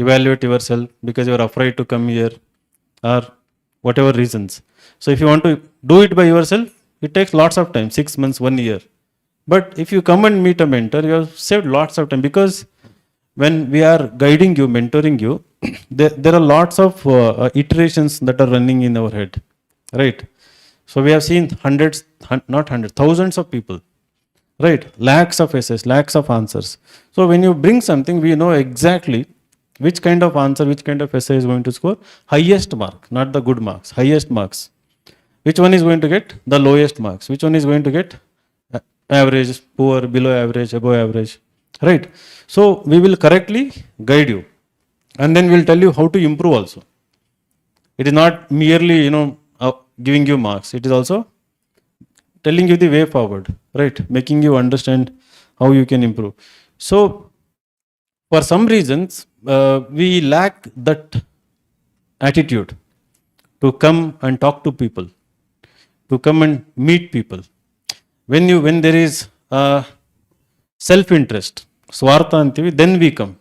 evaluate yourself because you are afraid to come here or whatever reasons. So if you want to do it by yourself, it takes lots of time, 6 months, 1 year. But if you come and meet a mentor, you have saved lots of time, because when we are guiding you, mentoring you, there are lots of iterations that are running in our head, right? So we have seen hundreds, not hundreds, thousands of people, right? Lakhs of essays, lakhs of answers. So when you bring something, we know exactly which kind of answer, which kind of essay is going to score highest mark, not the good marks, highest marks. Which one is going to get the lowest marks? Which one is going to get average, poor, below average, above average, right? So we will correctly guide you, and then we'll tell you how to improve also. It is not merely, giving you marks. It is also telling you the way forward, right? Making you understand how you can improve. So for some reasons, we lack that attitude to come and talk to people, to come and meet people. When there is self-interest, swartha antivi, then we come.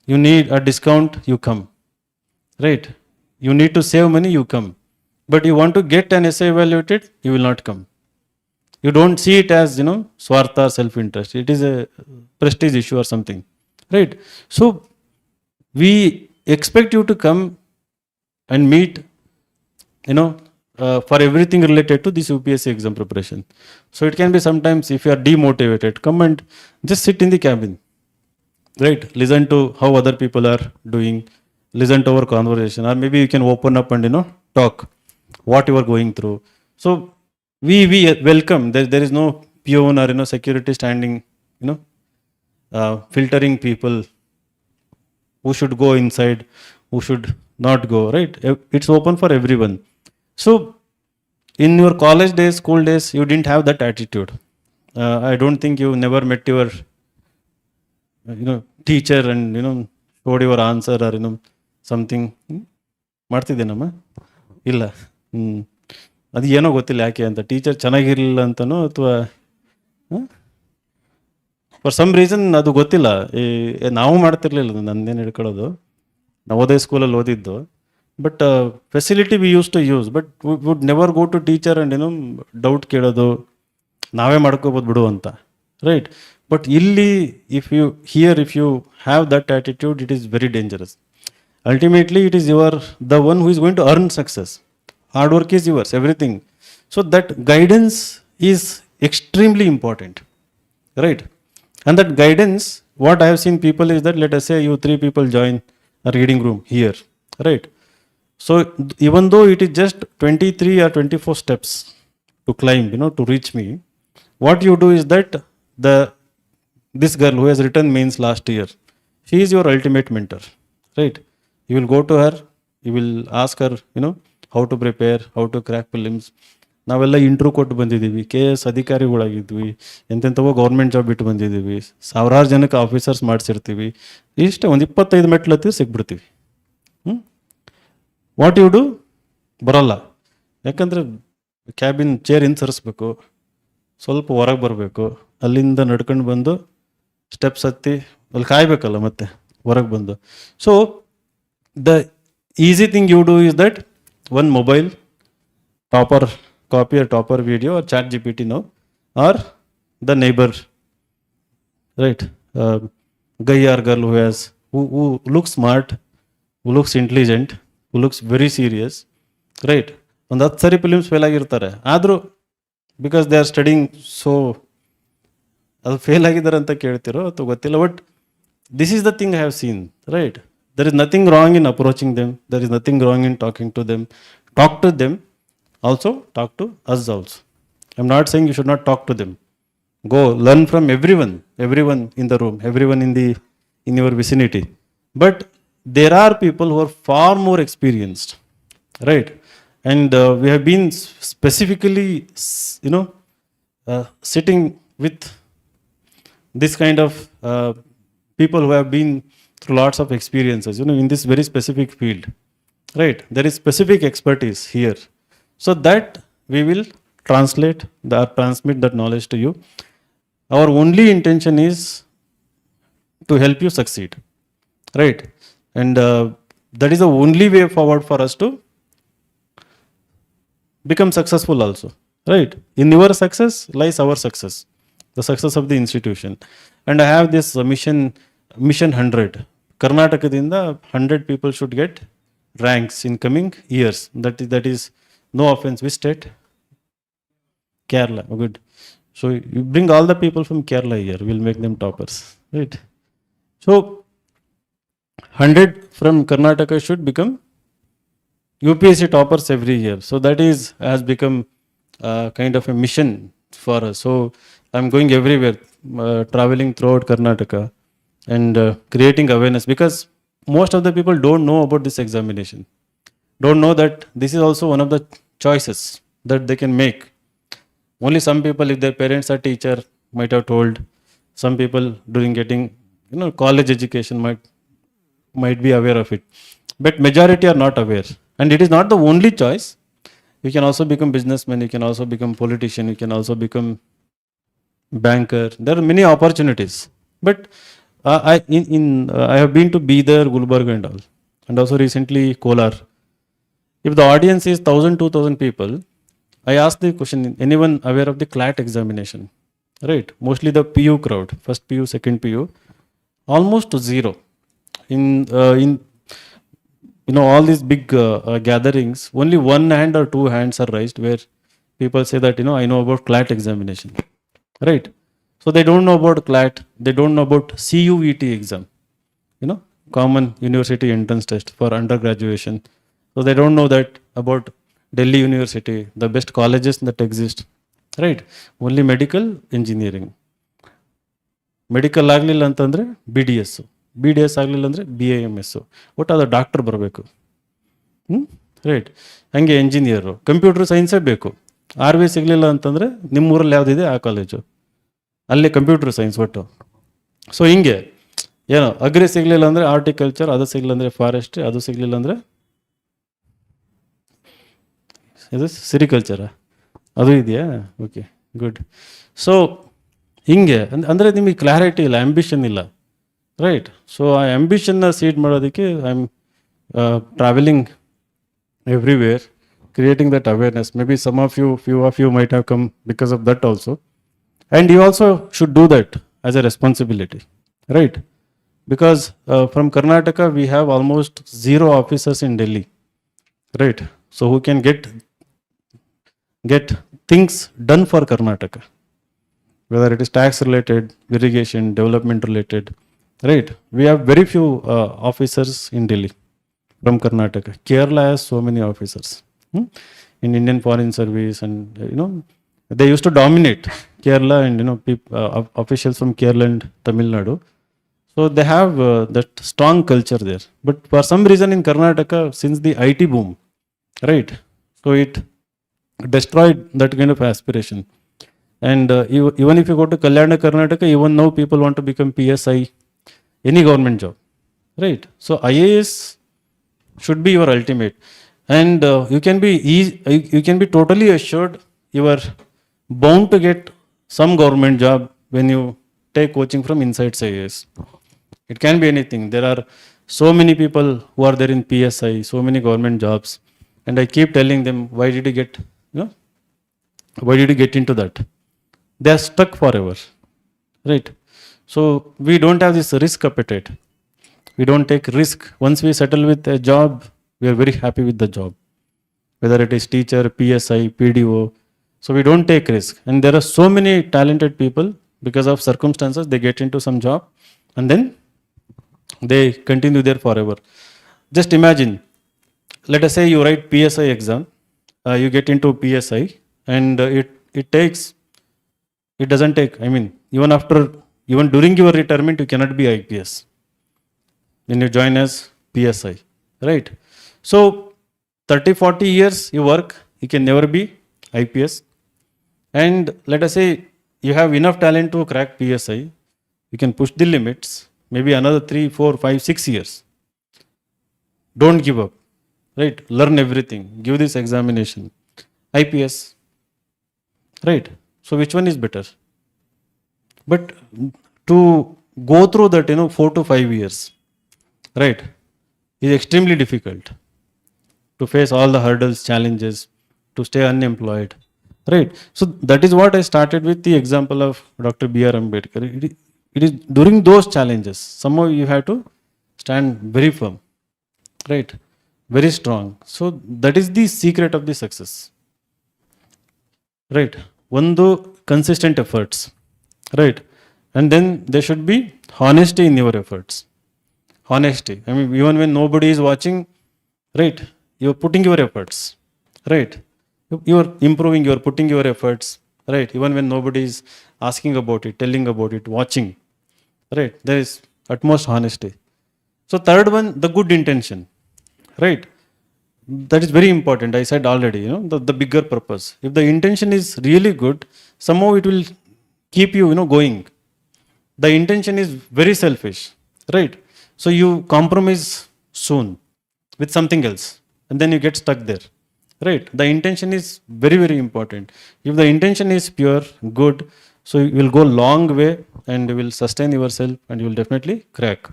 You need a discount, you come, right? You need to save money, you come. But you want to get an essay evaluated, you will not come. You don't see it as, swartha, self-interest. It is a prestige issue or something, right? So we expect you to come and meet, for everything related to this UPSC exam preparation. So it can be sometimes, if you are demotivated, come and just sit in the cabin, right? Listen to how other people are doing, listen to our conversation, or maybe you can open up and talk what you are going through. So we welcome. There is no peon or security standing, filtering people who should go inside, who should not go, right? It's open for everyone. So in your college days, school days, you didn't have that attitude. I don't think you never met your teacher and showed your answer or something. ಮಾಡ್ತಿದ್ದೇನಮ್ಮ ಇಲ್ಲ, ಅದು ಏನೋ ಗೊತ್ತಿಲ್ಲ ಯಾಕೆ ಅಂತ, teacher ಚೆನ್ನಾಗಿರಲಿಲ್ಲ ಅಂತನೋ ಅಥವಾ for some reason ಅದು ಗೊತ್ತಿಲ್ಲ. ನಾವು ಮಾಡ್ತಿರ್ಲಿಲ್ಲ, ನಂದೇನು ಹಿಡ್ಕೊಳ್ಳೋದು, ನವೋದಯ ಸ್ಕೂಲಲ್ಲಿ ಓದಿದ್ದು. But facility we use to use, but would never go to teacher and doubt ಕೇಳೋದು, ನಾವೇ ಮಾಡ್ಕೋಬೋದು ಬಿಡು ಅಂತ, ರೈಟ್? ಬಟ್ ಇಲ್ಲಿ if you have that attitude, it is very dangerous. Ultimately, it is the one who is going to earn success. Hard work is yours, everything. So that guidance is extremely important, right? And that guidance, what I have seen people is that, let us say you 3 people join a reading room here, right? So even though it is just 23 or 24 steps to climb, to reach me, what you do is that this girl who has written mains last year, she is your ultimate mentor, right? You will go to her, you will ask her, how to prepare, how to crack prelims. ನಾವೆಲ್ಲ interview ಕೊಟ್ಟು ಬಂದಿದ್ದೀವಿ, KS ಅಧಿಕಾರಿಗಳಾಗಿದ್ವಿ, ಎಂತೆಂಥವೋ government job ಬಿಟ್ಟು ಬಂದಿದ್ದೀವಿ, ಸಾವಿರಾರು ಜನಕ್ಕೆ officers ಮಾಡಿಸಿರ್ತೀವಿ, ಇಷ್ಟೇ ಒಂದು 25 ಮೆಟ್ಲು ಹತ್ತಿ ಸಿಕ್ಬಿಡ್ತೀವಿ. What you do? ಬರೋಲ್ಲ. ಯಾಕಂದರೆ ಕ್ಯಾಬಿನ್ ಚೇರ್ ಸರಿಸ್ಬೇಕು, ಸ್ವಲ್ಪ ಹೊರಗೆ ಬರಬೇಕು, ಅಲ್ಲಿಂದ ನಡ್ಕೊಂಡು ಬಂದು ಸ್ಟೆಪ್ಸ್ ಹತ್ತಿ ಅಲ್ಲಿ ಕಾಯಬೇಕಲ್ಲ ಮತ್ತೆ ಹೊರಗೆ ಬಂದು. So the easy thing you do is that one mobile, topper copy or topper video or chat GPT now, or the neighbor, right? guy or girl who looks smart, who looks intelligent, who looks very serious, right? ಒಂದು 10 ಸರಿ films fail ಆಗಿರ್ತಾರೆ, ಆದರೂ because they are studying, so ಅದು fail ಆಗಿದ್ದಾರೆ ಅಂತ ಕೇಳ್ತಿರೋ ಅಥವಾ ಗೊತ್ತಿಲ್ಲ, but this is the thing I have seen, right? There is nothing wrong in approaching them, there is nothing wrong in talking to them. Talk to them, also talk to us also. I am not saying you should not talk to them. Go learn from everyone in the room, everyone in your vicinity. But there are people who are far more experienced, right? And we have been specifically, sitting with this kind of people who have been through lots of experiences, in this very specific field, right? There is specific expertise here, so that we will transmit that knowledge to you. Our only intention is to help you succeed, right? And that is the only way forward for us to become successful also, right? In your success lies our success, the success of the institution. And I have this mission 100. Karnatakadinda 100 people should get ranks in coming years. That is no offense. Which state? Kerala. Oh, good. So you bring all the people from Kerala here, we'll make them toppers, right? So 100 from Karnataka should become UPSC toppers every year. So that has become kind of a mission for us. So I'm going everywhere, traveling throughout Karnataka and creating awareness, because most of the people don't know about this examination, don't know that this is also one of the choices that they can make. Only some people, if their parents are teacher, might have told. Some people during getting college education might be aware of it, but majority are not aware. And it is not the only choice. You can also become businessman, you can also become politician, you can also become banker. There are many opportunities. But I have been to Bidar, Gulbarga and all, and also recently Kolar. If the audience is 1,000-2,000 people, I asked the question, anyone aware of the CLAT examination? Right? Mostly the PU crowd, first PU, second PU, almost to zero. In all these big gatherings, only one hand or two hands are raised where people say that, I know about CLAT examination. Right? So they don't know about CLAT, they don't know about CUET exam, Common University Entrance Test for undergraduation. So they don't know that about Delhi University, the best colleges that exist, right? Only medical engineering. Medical ಆಗಲಿಲ್ಲ ಅಂತಂದರೆ BDS ಆಗಲಿಲ್ಲ ಅಂದರೆ BAMS. ಒಟ್ಟಾದ doctor ಬರಬೇಕು, right? ಹಾಗೆ engineer, computer ಸೈನ್ಸೇ ಬೇಕು. RV ಸಿಗಲಿಲ್ಲ ಅಂತಂದರೆ ನಿಮ್ಮೂರಲ್ಲಿ ಯಾವುದಿದೆ ಆ ಕಾಲೇಜು, ಅಲ್ಲಿ ಕಂಪ್ಯೂಟರ್ ಸೈನ್ಸ್ ಒಟ್ಟು. ಸೊ ಹಿಂಗೆ ಅಗ್ರಿ ಸಿಗಲಿಲ್ಲ ಅಂದರೆ ಆರ್ಟಿಕಲ್ಚರ್, ಅದು ಸಿಗಲಿಲ್ಲ ಅಂದರೆ ಫಾರೆಸ್ಟ್ರಿ, ಅದು ಸಿಗಲಿಲ್ಲ ಅಂದರೆ ಇದು ಸಿರಿಕಲ್ಚರಾ, ಅದು ಇದೆಯಾ? Okay, good. ಸೊ ಹಿಂಗೆ ಅಂದರೆ ನಿಮಗೆ ಕ್ಲಾರಿಟಿ ಇಲ್ಲ, ಆ್ಯಂಬಿಷನ್ ಇಲ್ಲ, ರೈಟ್? ಸೊ ಆ ಆ್ಯಂಬಿಷನ್ನ ಸೀಡ್ ಮಾಡೋದಕ್ಕೆ I am travelling everywhere, creating that awareness. Maybe few of you might have come because of that also. And you also should do that as a responsibility, right? Because from Karnataka, we have almost 0 officers in Delhi, right? So who can get things done for Karnataka, whether it is tax related, irrigation, development related, right? We have very few officers in Delhi from Karnataka. Kerala has so many officers in Indian Foreign Service, and they used to dominate Kerala, and officials from Kerala and Tamil Nadu. So they have that strong culture there. But for some reason in Karnataka, since the IT boom, right? So it destroyed that kind of aspiration. And even if you go to Kalyana, Karnataka, even now people want to become PSI, any government job, right? So IAS should be your ultimate. And you can be totally assured you are bound to get some government job when you take coaching from inside IAS. It can be anything. There are so many people who are there in PSI, so many government jobs, and I keep telling them, why did you get into that? They are stuck forever, right? So we don't have this risk appetite. We don't take risk. Once we settle with a job, we are very happy with the job, whether it is teacher, PSI, PDO. So we don't take risk. And there are so many talented people, because of circumstances, they get into some job and then they continue there forever. Just imagine, let us say you write PSI exam, you get into PSI, and it doesn't take, I mean, even during your retirement, you cannot be IPS when you join as PSI, right? So 30-40 years you work, you can never be IPS. And let us say you have enough talent to crack PSI, you can push the limits, maybe another 3, 4, 5, 6 years. Don't give up, right? Learn everything, give this examination, IPS, right? So which one is better? But to go through that, 4 to 5 years, right, is extremely difficult. To face all the hurdles, challenges, to stay unemployed, right? So that is what I started with the example of Dr. B.R. Ambedkar. It is during those challenges, somehow you have to stand very firm, right? Very strong. So that is the secret of the success, right? One consistent efforts, right? And then there should be honesty in your efforts. Honesty. I mean, even when nobody is watching, right? You're putting your efforts, right? You're improving, you're putting your efforts, right? Even when nobody is asking about it, telling about it, watching, right? There is utmost honesty. So third one, the good intention, right? That is very important. I said already, the bigger purpose. If the intention is really good, somehow it will keep you, going. The intention is very selfish, right? So you compromise soon with something else, and then you get stuck there, right? The intention is very, very important. If the intention is pure, good, so you will go long way and you will sustain yourself and you will definitely crack.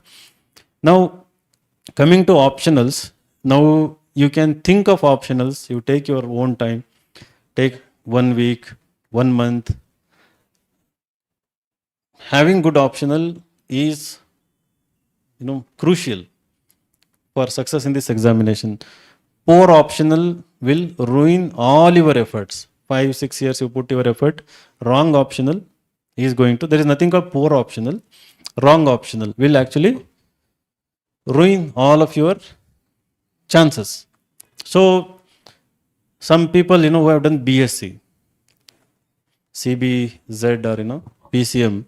Now, coming to optionals, now you can think of optionals. You take your own time, take 1 week, 1 month. Having good optional is, crucial for success in this examination. Poor optional will ruin all your efforts. 5, 6 years you put your effort. Wrong optional is going to, there is nothing called poor optional. Wrong optional will actually ruin all of your chances. So some people, who have done BSc, CBZ or, PCM,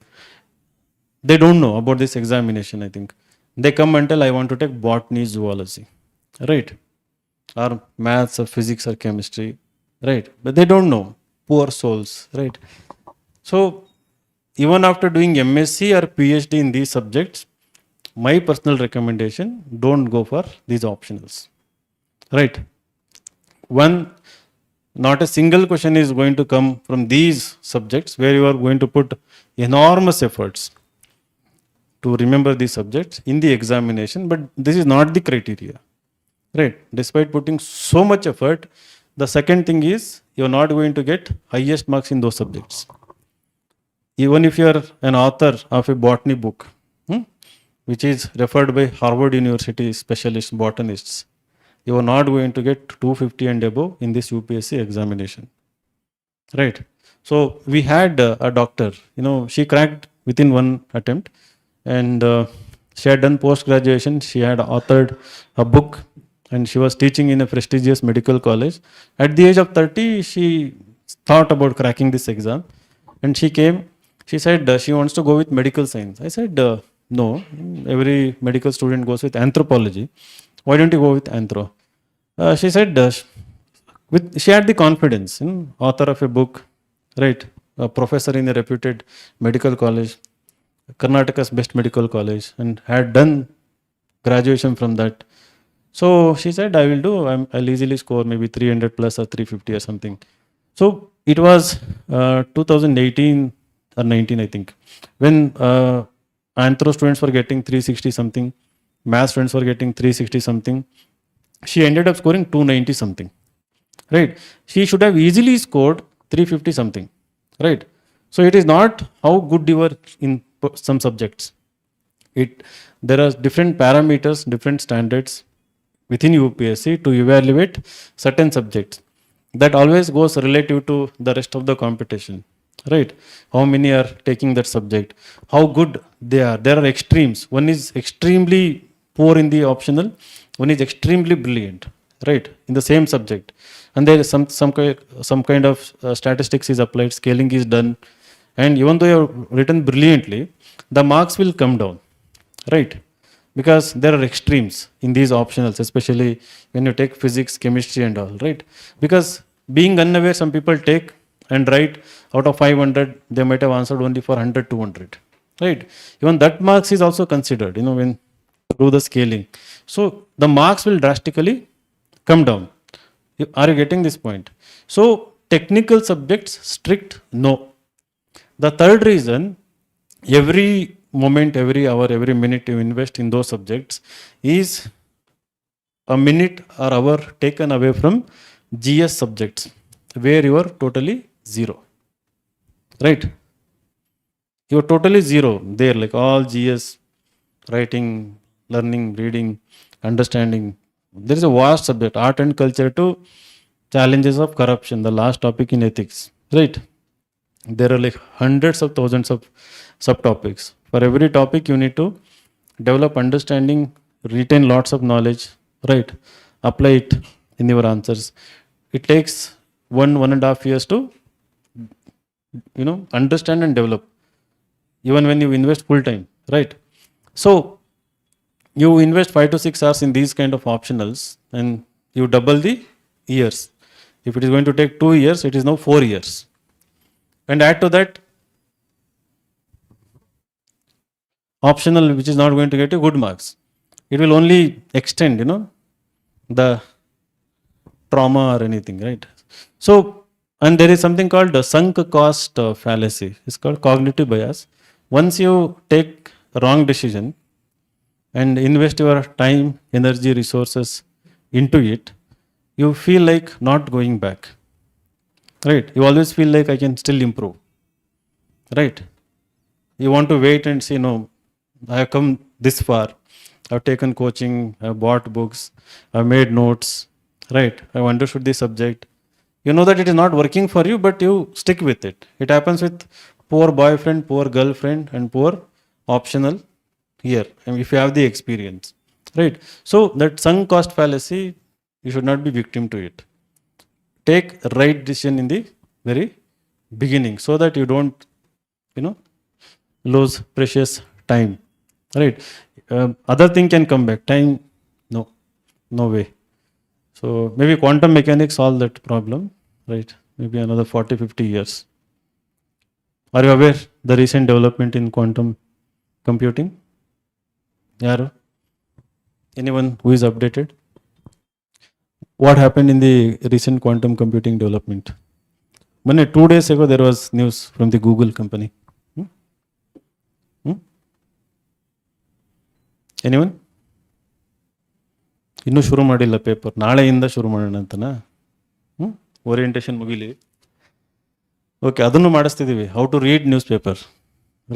they don't know about this examination, I think. They come and tell, I want to take botany, zoology, right? Or maths or physics or chemistry, right? But they don't know. Poor souls, right? So even after doing MSc or PhD in these subjects, my personal recommendation, don't go for these optionals, right? One, not a single question is going to come from these subjects where you are going to put enormous efforts to remember these subjects in the examination, but this is not the criteria, right? Despite putting so much effort, the second thing is you are not going to get highest marks in those subjects. Even if you are an author of a botany book, which is referred by Harvard University specialist botanists, you are not going to get 250 and above in this UPSC examination, right? So we had a doctor, she cracked within one attempt, and she had done post-graduation. She had authored a book and she was teaching in a prestigious medical college. At the age of 30, she thought about cracking this exam, and she came. She said she wants to go with medical science. I said, no, every medical student goes with anthropology. Why don't you go with anthro? She said, she had the confidence, author of a book, right? A professor in a reputed medical college, Karnataka's best medical college, and had done graduation from that. So she said, I will do, I'll easily score maybe 300 plus or 350 or something. So it was 2018 or 19, I think, when anthro students were getting 360 something, math students were getting 360 something. She ended up scoring 290 something, right? She should have easily scored 350 something, right? So it is not how good you are in some subjects. There are different parameters, different standards within UPSC to evaluate certain subjects. That always goes relative to the rest of the competition, right? How many are taking that subject, how good they are. There are extremes. One is extremely poor in the optional, one is extremely brilliant, right, in the same subject. And there is some kind of statistics is applied, scaling is done, and even though you have written brilliantly, the marks will come down, right? Because there are extremes in these optionals, especially when you take physics, chemistry, and all, right? Because being unaware, some people take and write out of 500, they might have answered only for 100, 200, right? Even that marks is also considered, when do the scaling. So the marks will drastically come down. Are you getting this point? So technical subjects, strict, no. The third reason, every moment, every hour, every minute you invest in those subjects is a minute or hour taken away from GS subjects, where you are totally zero, right? You are totally zero there, like all GS, writing, learning, reading, understanding. There is a vast subject, art and culture to challenges of corruption, the last topic in ethics, right? There are like hundreds of thousands of subtopics. For every topic, you need to develop understanding, retain lots of knowledge, right? Apply it in your answers. It takes 1.5 years to, understand and develop, even when you invest full time, right? So you invest 5 to 6 hours in these kind of optionals, and you double the years. If it is going to take 2 years, it is now 4 years. And add to that optional, which is not going to get you good marks. It will only extend, the trauma or anything, right? So, and there is something called the sunk cost fallacy. It's called cognitive bias. Once you take a wrong decision and invest your time, energy, resources into it, you feel like not going back, right? You always feel like I can still improve, right? You want to wait and say, no, I have come this far. I've taken coaching, I've bought books, I've made notes, right? I've understood the subject. You know that it is not working for you, but you stick with it. It happens with poor boyfriend, poor girlfriend, and poor optional here, if you have the experience, right? So that sunk cost fallacy, you should not be victim to it. Take right decision in the very beginning so that you don't, lose precious time, right? Other thing can come back. Time, no way. So maybe quantum mechanics solve that problem, right? Maybe another 40, 50 years. Are you aware the recent development in quantum computing? Yaro? Anyone who is updated? What happened in the recent quantum computing development? 2 days ago, there was news from the Google company. Anyone? ಇನ್ನೂ ಶುರು ಮಾಡಿಲ್ಲ paper, ನಾಳೆಯಿಂದ ಶುರು ಮಾಡೋಣ ಅಂತನಾ? Orientation ಮುಗಿಲಿ. Okay, ಅದನ್ನು ಮಾಡಿಸ್ತಿದ್ದೀವಿ. How to read news paper,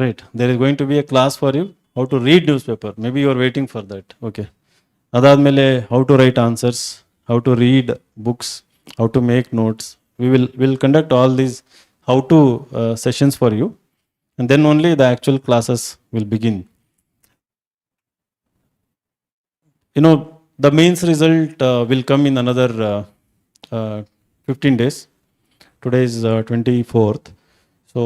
right? There is going to be a class for you, how to read news paper. Maybe you are waiting for that. Okay, ಅದಾದಮೇಲೆ how to write answers, how to read books, how to make notes. Will conduct all these how to sessions for you, and then only the actual classes will begin. The mains result will come in another 15 days. Today is 24th. So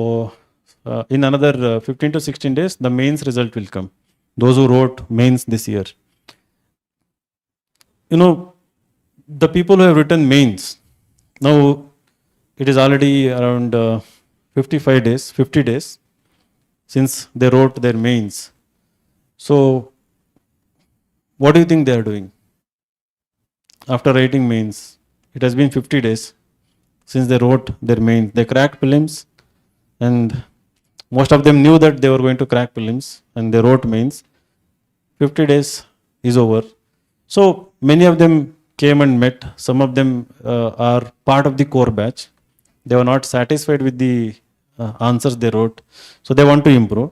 in another 15 to 16 days, the mains result will come. Those who wrote mains this year. The people who have written mains, now it is already around 55 days, 50 days since they wrote their mains. So what do you think they are doing after writing mains? It has been 50 days since they wrote their mains. They cracked prelims, and most of them knew that they were going to crack prelims, and they wrote mains. 50 days is over. So many of them came and met. Some of them are part of the core batch. They were not satisfied with the answers they wrote, so they want to improve.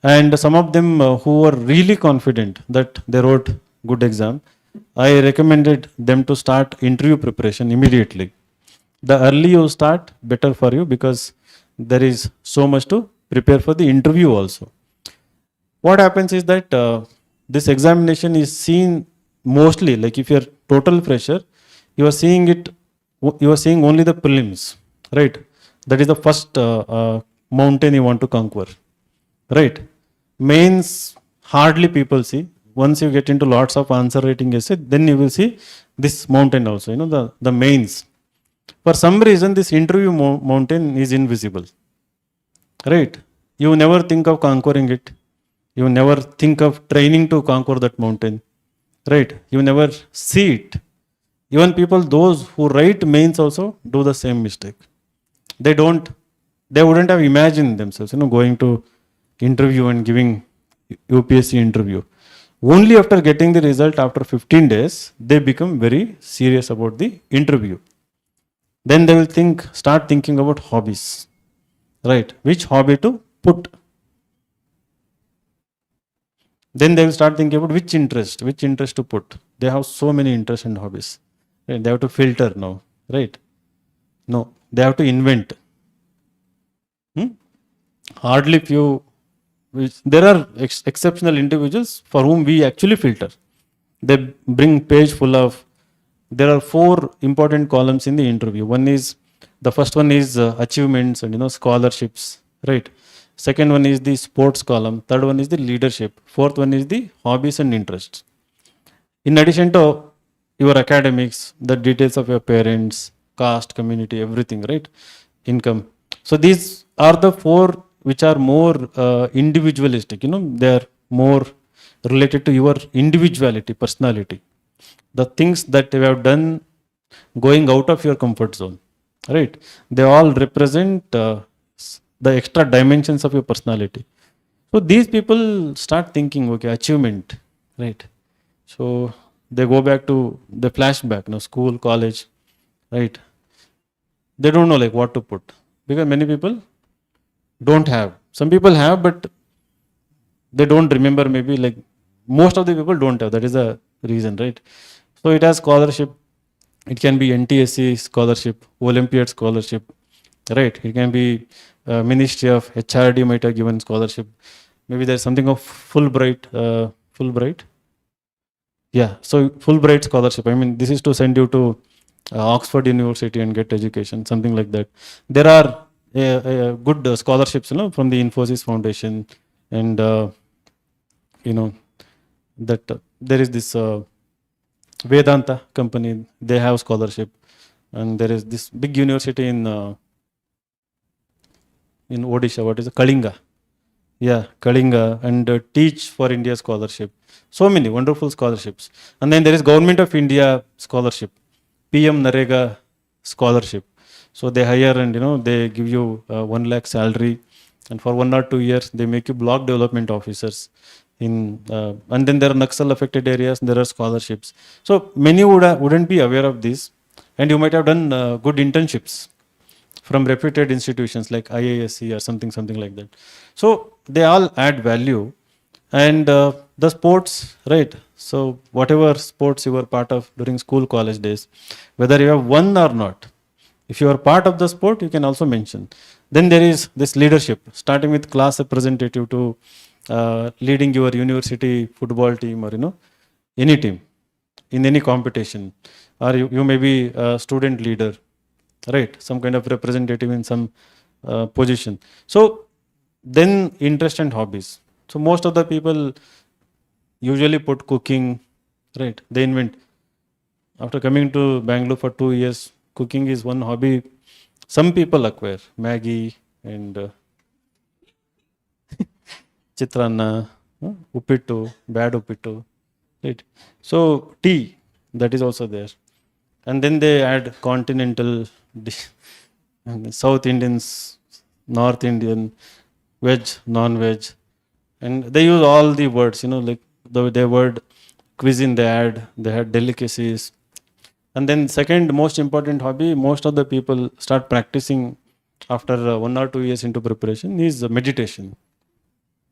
And some of them who were really confident that they wrote good exam, I recommended them to start interview preparation immediately. The early you start, better for you, because there is so much to prepare for the interview also. What happens is that this examination is seen mostly, like if you're total fresher, you are seeing it, you are seeing only the prelims, right? That is the first mountain you want to conquer, right? Mains hardly people see. Once you get into lots of answer writing essay, then you will see this mountain also, the mains. For some reason, this interview mountain is invisible, right? You never think of conquering it. You never think of training to conquer that mountain, right? You never see it. Even people, those who write mains also do the same mistake. They don't, they wouldn't have imagined themselves, going to interview and giving UPSC interview. Only after getting the result after 15 days, they become very serious about the interview. Then they will start thinking about hobbies, right? Which hobby to put. Then they will start thinking about which interest to put. They have so many interests and hobbies. Right? They have to filter now, right? No, they have to invent. Hardly few. There are exceptional individuals for whom we actually filter. They bring page full of. There are 4 important columns in the interview. The first one is achievements and scholarships, right? Second one is the sports column. Third one is the leadership. Fourth one is the hobbies and interests. In addition to your academics, the details of your parents, caste, community, everything, right? Income. So these are the 4 which are more individualistic. They are more related to your individuality, personality. The things that you have done going out of your comfort zone, right? They all represent the extra dimensions of your personality. So these people start thinking, okay, achievement, right? So they go back to the flashback, school, college, right? They don't know like what to put, because many people don't have. Some people have, but they don't remember. Maybe like most of the people don't have. That is the reason, right? So it has scholarship. It can be NTSC scholarship, Olympiad scholarship, right? It can be Ministry of HRD might have given scholarship. Maybe there's something of Fulbright. Yeah, so Fulbright scholarship. I mean, this is to send you to Oxford University and get education, something like that. There are good scholarships, from the Infosys Foundation, and that there is this Vedanta company. They have scholarship, and there is this big university in Odisha. What is it? Kalinga? Yeah, Kalinga, and Teach for India scholarship. So many wonderful scholarships. And then there is Government of India scholarship, PM Narega scholarship. So they hire and they give you 1 lakh salary, and for 1 or 2 years they make you block development officers. And then there are Naxal affected areas. There are scholarships. So many wouldn't be aware of this, and you might have done good internships from reputed institutions like IAS or something like that. So they all add value. And the sports, right? So whatever sports you were part of during school, college days, whether you have won or not, if you are part of the sport, you can also mention. Then there is this leadership, starting with class representative to leading your university football team, or any team in any competition, or you may be a student leader, right? Some kind of representative in some position. So then interest and hobbies. So most of the people usually put cooking, right? They invent. After coming to Bangalore for 2 years, cooking is one hobby some people acquire. Maggie and chitrana, uppittu, bad uppittu, right? So tea, that is also there. And then they add continental dish, and South Indians, North Indian, veg, non-veg, and they use all the words, like their word cuisine they had delicacies. And then second most important hobby, most of the people start practicing after 1 or 2 years into preparation, is meditation.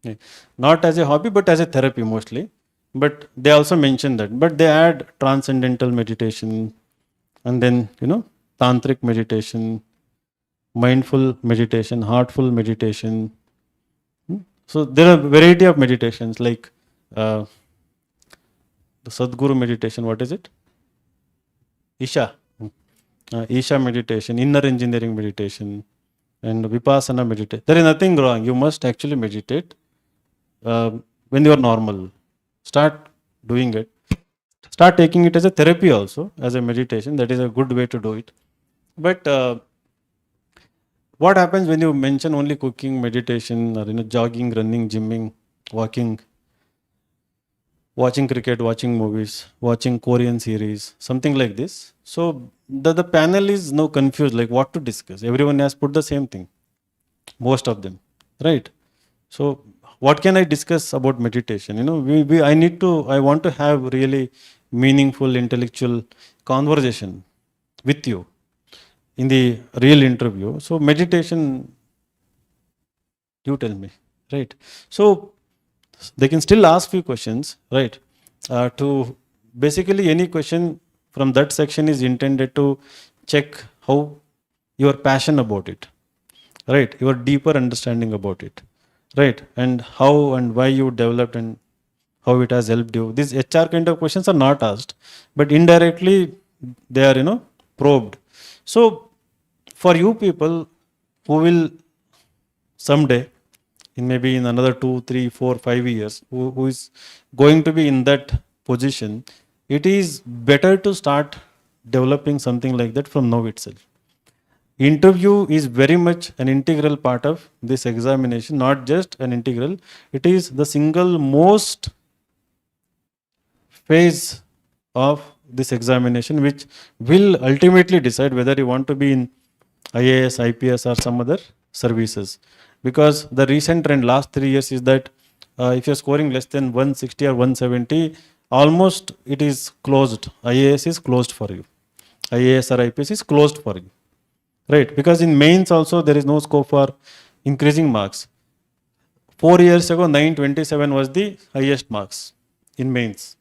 Yeah. Not as a hobby, but as a therapy mostly. But they also mention that. But they add transcendental meditation, and then, tantric meditation, mindful meditation, heartful meditation. So there are variety of meditations like uh, the Sadguru meditation. What is it? Isha. Isha meditation, inner engineering meditation, and Vipassana meditation. There is nothing wrong. You must actually meditate uh, when you are normal. Start doing it. Start taking it as a therapy also, as a meditation. That is a good way to do it. But what happens when you mention only cooking, meditation, or jogging, running, gymming, walking, watching cricket, watching movies, watching Korean series, something like this. So the panel is now confused, like what to discuss. Everyone has put the same thing, most of them, right? So what can I discuss about meditation? I want to have really meaningful intellectual conversation with you in the real interview. So meditation, you tell me, right? So they can still ask few questions, right? To basically any question from that section is intended to check how your passion about it, right? Your deeper understanding about it, right? And how and why you developed and how it has helped you. These HR kind of questions are not asked, but indirectly they are, probed. So for you people who will someday, in maybe in another 2 3 4 5 years, who is going to be in that position, it is better to start developing something like that from now itself. Interview is very much an integral part of this examination, not just an integral, it is the single most phase of this examination which will ultimately decide whether you want to be in IAS, IPS, or some other services. Because the recent trend last 3 years is that if you're scoring less than 160 or 170, almost it is closed. IAS is closed for you. IAS or IPS is closed for you. Right? Because in mains also there is no scope for increasing marks. 4 years ago, 927 was the highest marks in mains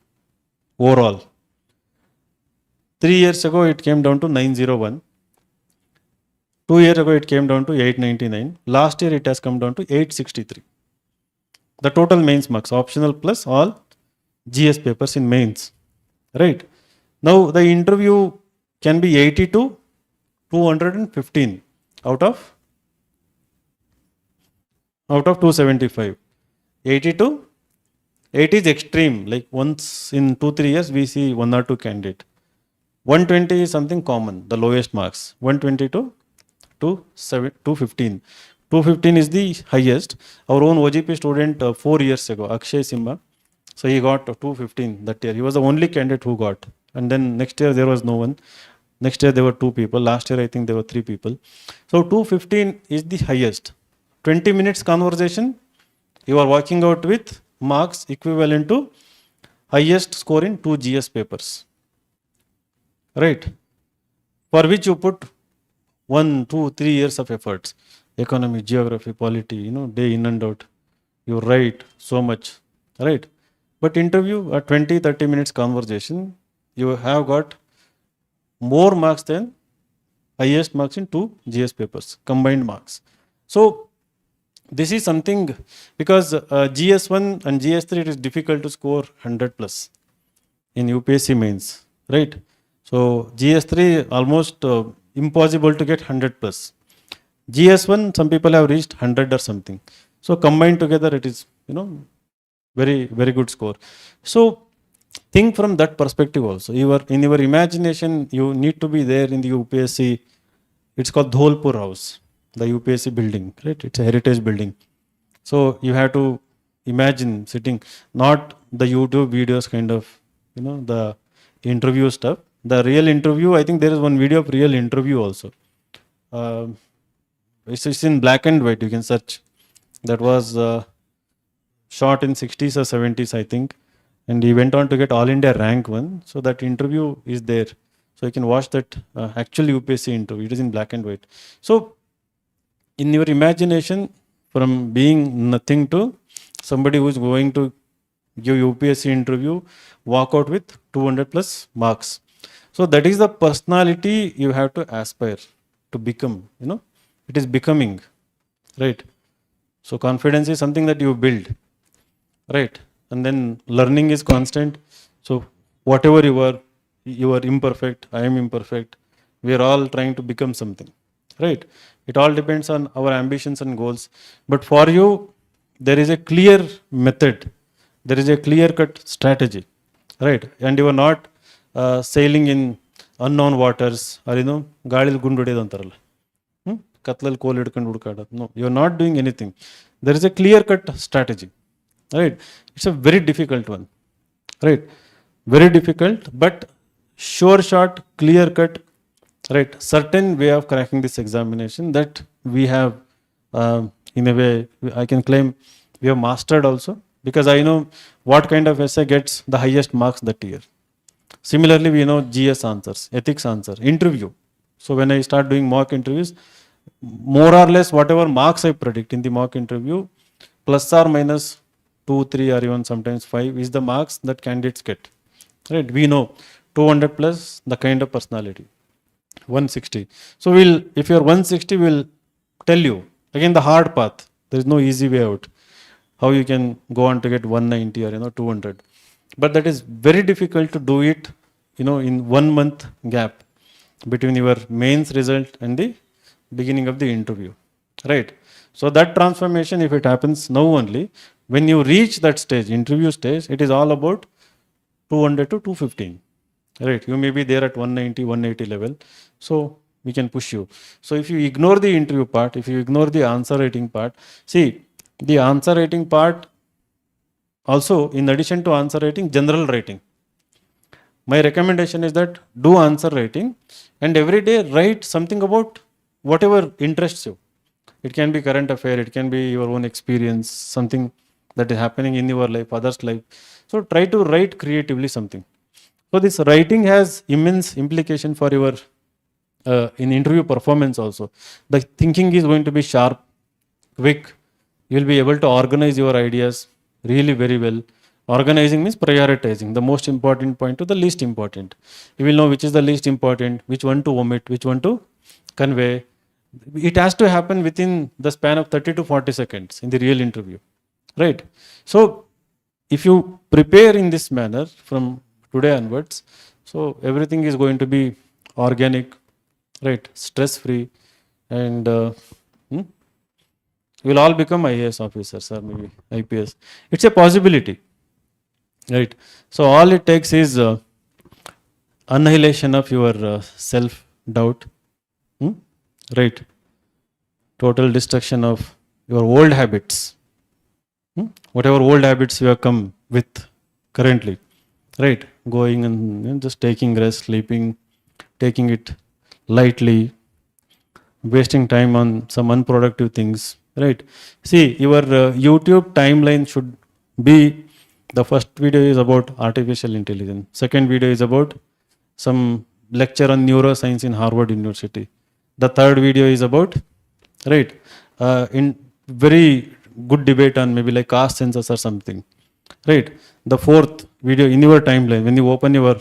overall. 3 years ago, it came down to 901. 2 years ago, it came down to 899. Last year, it has come down to 863. The total mains marks, optional plus all GS papers in mains. Right? Now, the interview can be 80 to 215 out of 275. 80 to 80 is extreme. Like once in 2 3 years, we see 1 or 2 candidate. 120 is something common, the lowest marks. 120 to 215. 215 is the highest. Our own OGP student 4 years ago, Akshay Simha, so he got 215 that year. He was the only candidate who got. And then next year there was no one. Next year there were 2 people. Last year I think there were 3 people. So 215 is the highest. 20 minutes conversation, you are walking out with marks equivalent to highest score in 2 GS papers. Right? For which you put 1 2 3 years of efforts, economy, geography, polity, day in and out, you write so much, right? But interview, a 20 30 minutes conversation, you have got more marks than highest marks in 2 GS papers, combined marks. So this is something, because GS1 and GS3 it is difficult to score 100 plus in UPSC mains, right? So GS3 almost impossible to get 100 plus. GS1 some people have reached 100 or something. So combined together it is very very good score. So think from that perspective also. In your imagination you need to be there in the UPSC. It's called Dholpur House, the UPSC building, right? It's a heritage building. So you have to imagine sitting, not the YouTube videos kind of, the interview stuff. The real interview, I think there is one video of real interview also. It's in black and white, you can search. That was shot in 60s or 70s, I think. And he went on to get All India rank 1. So that interview is there. So you can watch that actual UPSC interview. It is in black and white. So in your imagination, from being nothing to somebody who is going to give UPSC interview walk out with 200 plus marks. So that is the personality you have to aspire to become, it is becoming, right? So confidence is something that you build, right? And then learning is constant. So whatever you are imperfect, I am imperfect, we are all trying to become something, right? It all depends on our ambitions and goals. But for you, there is a clear method, there is a clear cut strategy, right? And you are not sailing in unknown waters, or ಗಾಳಿಲಿ ಗುಂಡು ಹೊಡೆಯೋದು ಅಂತಾರಲ್ಲ, ಕತ್ಲಲ್ಲಿ ಕೋಲ್ ಹಿಡ್ಕೊಂಡು ಹುಡುಕಾಡೋದು. No, you are not doing anything. There is a clear cut strategy, right? It's a very difficult one, right? Very difficult, but sure shot, clear cut, right? Certain way of cracking this examination that we have, in a way, I can claim we have mastered also, because I know what kind of essay gets the highest marks that year. Similarly, we know GS answers, ethics answer, interview. So when I start doing mock interviews, more or less whatever marks I predict in the mock interview, plus or minus 2, 3, or even sometimes 5 is the marks that candidates get, right? We know 200 plus the kind of personality, 160. So if you are 160, we'll tell you again the hard path. There is no easy way out, how you can go on to get 190 or 200. But that is very difficult to do it, in 1 month gap between your mains result and the beginning of the interview, right? So that transformation, if it happens now only, when you reach that stage, interview stage, it is all about 200 to 215, right? You may be there at 190, 180 level, so we can push you. So if you ignore the interview part, if you ignore the answer writing part, see, the answer writing part also, in addition to answer writing, general writing. My recommendation is that do answer writing, and every day write something about whatever interests you. It can be current affair, it can be your own experience, something that is happening in your life, others' life. So try to write creatively something. So this writing has immense implication for your in interview performance also. The thinking is going to be sharp, quick. You will be able to organize your ideas really very well. Organizing means prioritizing the most important point to the least important. You will know which is the least important, which one to omit, which one to convey. It has to happen within the span of 30 to 40 seconds in the real interview, right? So if you prepare in this manner from today onwards, so everything is going to be organic, right? Stress free, and we'll all become IAS officers or maybe IPS. It's a possibility, right? So all it takes is annihilation of your self doubt, right? Total destruction of your old habits, whatever old habits you have come with currently, right? Going and just taking rest, sleeping, taking it lightly, wasting time on some unproductive things, right? See, your YouTube timeline should be, the first video is about artificial intelligence, second video is about some lecture on neuroscience in Harvard University, the third video is about, right, in very good debate on maybe like caste census or something, right? The fourth video in your timeline, when you open your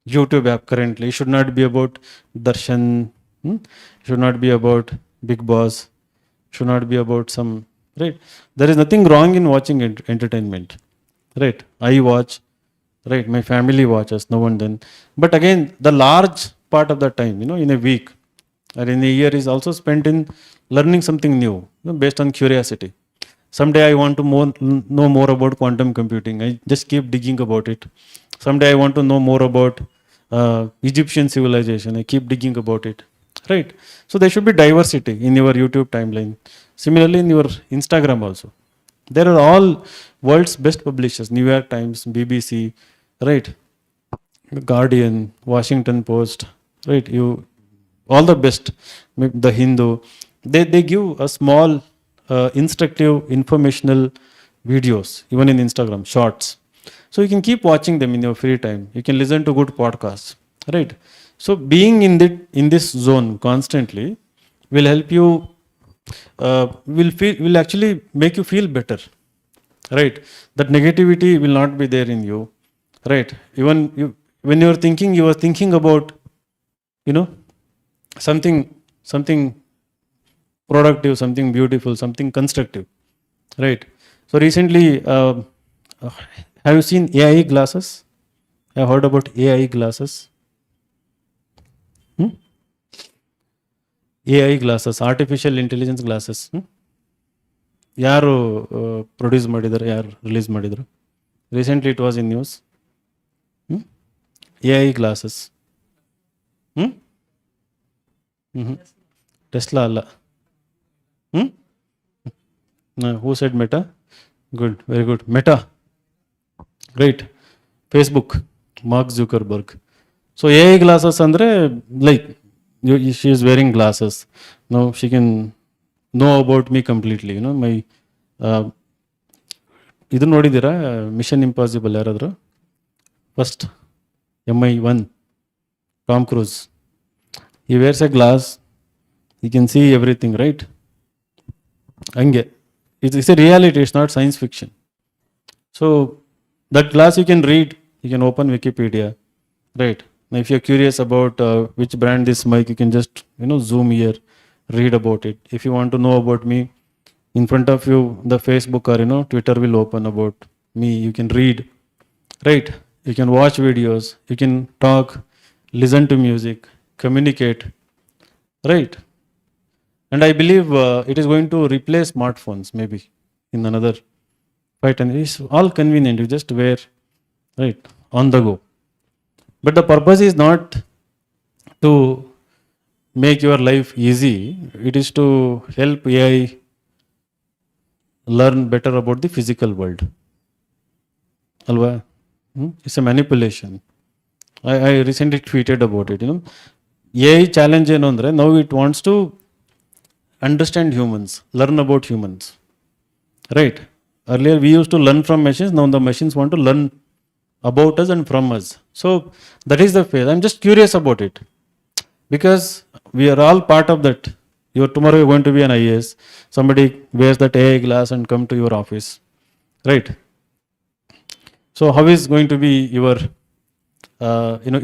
YouTube app currently, it should not be about darshan, it should not be about Big Boss, should not be about some, right? There is nothing wrong in watching entertainment, right? I watch, right? My family watches now and then. But again, the large part of the time, in a week or in a year is also spent in learning something new, based on curiosity. Someday I want to know more about quantum computing. I just keep digging about it. Someday I want to know more about Egyptian civilization. I keep digging about it, right? So there should be diversity in your YouTube timeline. Similarly, in your Instagram also. There are all world's best publishers, New York Times, BBC, right? Guardian, Washington Post, right? All the best, the Hindu. They give a small instructive, informational videos, even in Instagram, shorts. So you can keep watching them in your free time. You can listen to good podcasts, right? So being in this zone constantly will help you, will actually make you feel better, right? That negativity will not be there in you, right? Even you, when you are thinking, you are thinking about, you know, something productive, something beautiful, something constructive, right? So recently, uh, have you seen AI glasses? Have heard about AI glasses? Hmm? AI glasses, artificial intelligence glasses. ಯಾರು produce ಮಾಡಿದ್ದಾರೆ, ಯಾರು release ಮಾಡಿದರು? Recently it was in news. A I glasses. Tesla ಅಲ್ಲ. Who said Meta? Good, very good. Meta, right. Facebook, Mark Zuckerberg. So A I glasses ಅಂದರೆ like she is wearing glasses. No she can know about me completely, you know my. ಇದು ನೋಡಿದ್ದೀರಾ mission impossible? ಯಾರಾದರೂ first MI1, Tom Cruise. He wears a glass, you can see everything, right? ಹಂಗೆ it's A reality, it's not science fiction. So that glass you can read, you can open Wikipedia, right? Now if you're curious about which brand this mic, you can just, you know, zoom here, read about it. If you want to know about me, in front of you the Facebook or, you know, Twitter will open about me. You can read, right? You can watch videos, you can talk, listen to music, communicate, right? And I believe it is going to replace smartphones maybe in another 5-10 years. It's all convenient, you just wear, right, on the go. But the purpose is not to make your life easy, it is to help AI learn better about the physical world. Alva? It's a manipulation. I recently tweeted about it, you know. AI challenge ಏನು ಅಂದರೆ, now it wants to understand humans, learn about humans, right? Earlier we used to learn from machines, now the machines want to learn about us and from us. So that is the phase. I'm just curious about it because we are all part of that. Tomorrow you're going to be an IAS. Somebody wears that AI glass and come to your office, right? So how is going to be your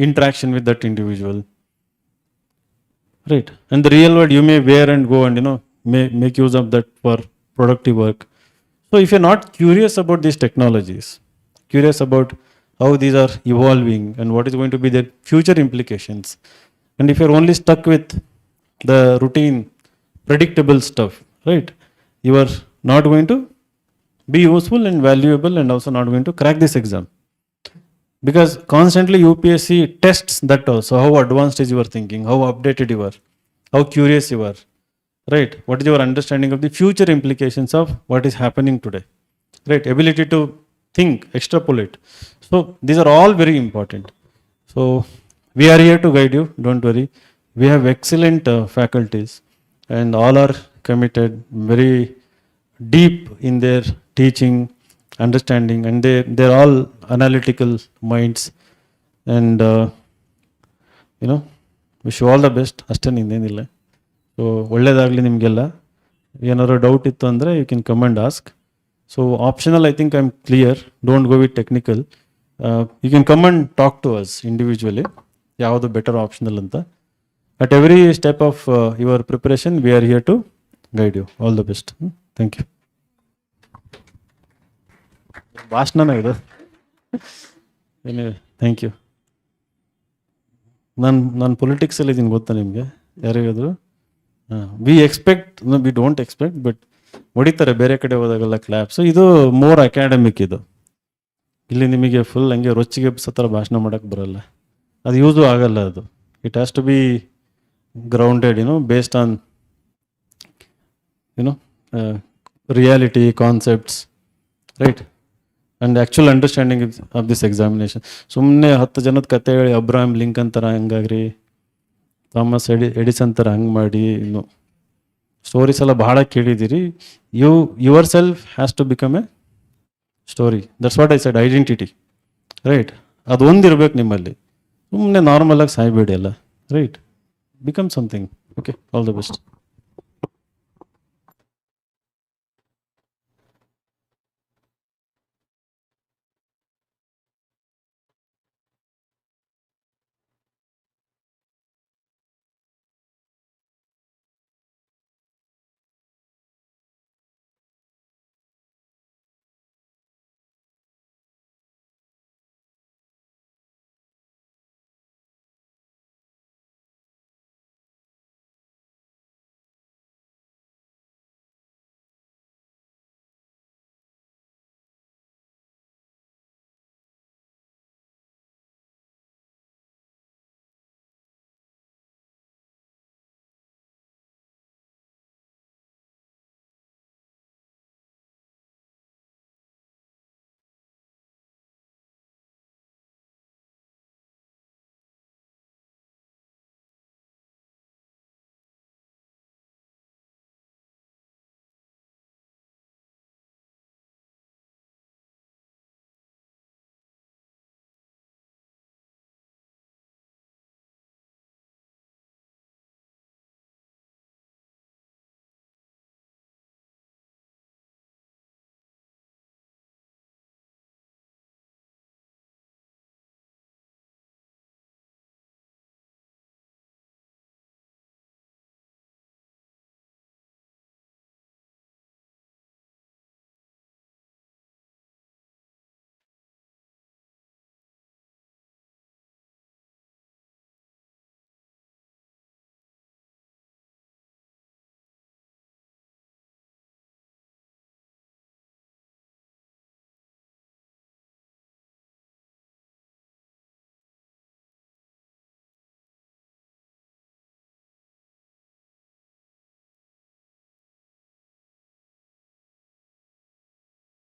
interaction with that individual, right? And the real world, you may wear and go and, you know, may make use of that for productive work. So if you're not curious about these technologies, curious about how these are evolving and what is going to be their future implications, and if you're only stuck with the routine, predictable stuff, right, you are not going to be useful and valuable, and also not going to crack this exam. Because constantly UPSC tests that also, how advanced is your thinking, how updated you are, how curious you are, right? What is your understanding of the future implications of what is happening today, right? Ability to think, extrapolate. So these are all very important. So we are here to guide you, don't worry. We have excellent faculties, and all are committed, very deep in their teaching, understanding, and they're all analytical minds. And you know, wish you all the best. ಅಷ್ಟೇ, ನಿಂದೇನಿಲ್ಲ. So ಒಳ್ಳೇದಾಗಲಿ ನಿಮಗೆಲ್ಲ. ಏನಾದ್ರು doubt ಇತ್ತು ಅಂದರೆ you can come and ask. So optional, I think I'm clear. Don't go with technical. You can come and talk to us individually. ಯಾವುದು better optional ಅಂತ. At every step of your preparation, we are here to guide you. All the best. Thank you. ಭಾಷಣನ ಇದು. Thank you. ನಾನು ಪೊಲಿಟಿಕ್ಸಲ್ಲಿ ಇದ್ದೀನಿ, ಗೊತ್ತಾ ನಿಮಗೆ? ಯಾರಿಗಾದ್ರು ವಿ ಡೋಂಟ್ ಎಕ್ಸ್ಪೆಕ್ಟ್, ಬಟ್ ಹೊಡಿತಾರೆ ಬೇರೆ ಕಡೆ ಹೋದಾಗೆಲ್ಲ ಕ್ಲಾಪ್ಸು. ಇದು ಮೋರ್ ಅಕಾಡೆಮಿಕ್. ಇದು ಇಲ್ಲಿ ನಿಮಗೆ ಫುಲ್ ಹಂಗೆ ರೊಚ್ಚಿಗೆ ಥರ ಭಾಷಣ ಮಾಡೋಕ್ಕೆ ಬರಲ್ಲ, ಅದು ಯೂಸು ಆಗಲ್ಲ. ಅದು it has to be grounded, based on reality, concepts, right, and actual understanding of this examination. ಸುಮ್ಮನೆ 10 ಜನದ ಕತೆ ಹೇಳಿ ಅಬ್ರಾಹಂ ಲಿಂಕನ್ ಥರ ಹಂಗಾಗ್ರಿ, ಥಾಮಸ್ ಎಡಿಸನ್ ಥರ ಹಂಗೆ ಮಾಡಿ, ಸ್ಟೋರೀಸ್ ಎಲ್ಲ ಭಾಳ ಕೇಳಿದ್ದೀರಿ. Yourself has to become a story. That's what I said, identity, right? ಅದು ಒಂದಿರ್ಬೇಕು ನಿಮ್ಮಲ್ಲಿ. ಸುಮ್ಮನೆ ನಾರ್ಮಲಾಗಿ ಸಾಯ್ಬೇಡಿ ಅಲ್ಲ, right? Become something. Okay, all the best.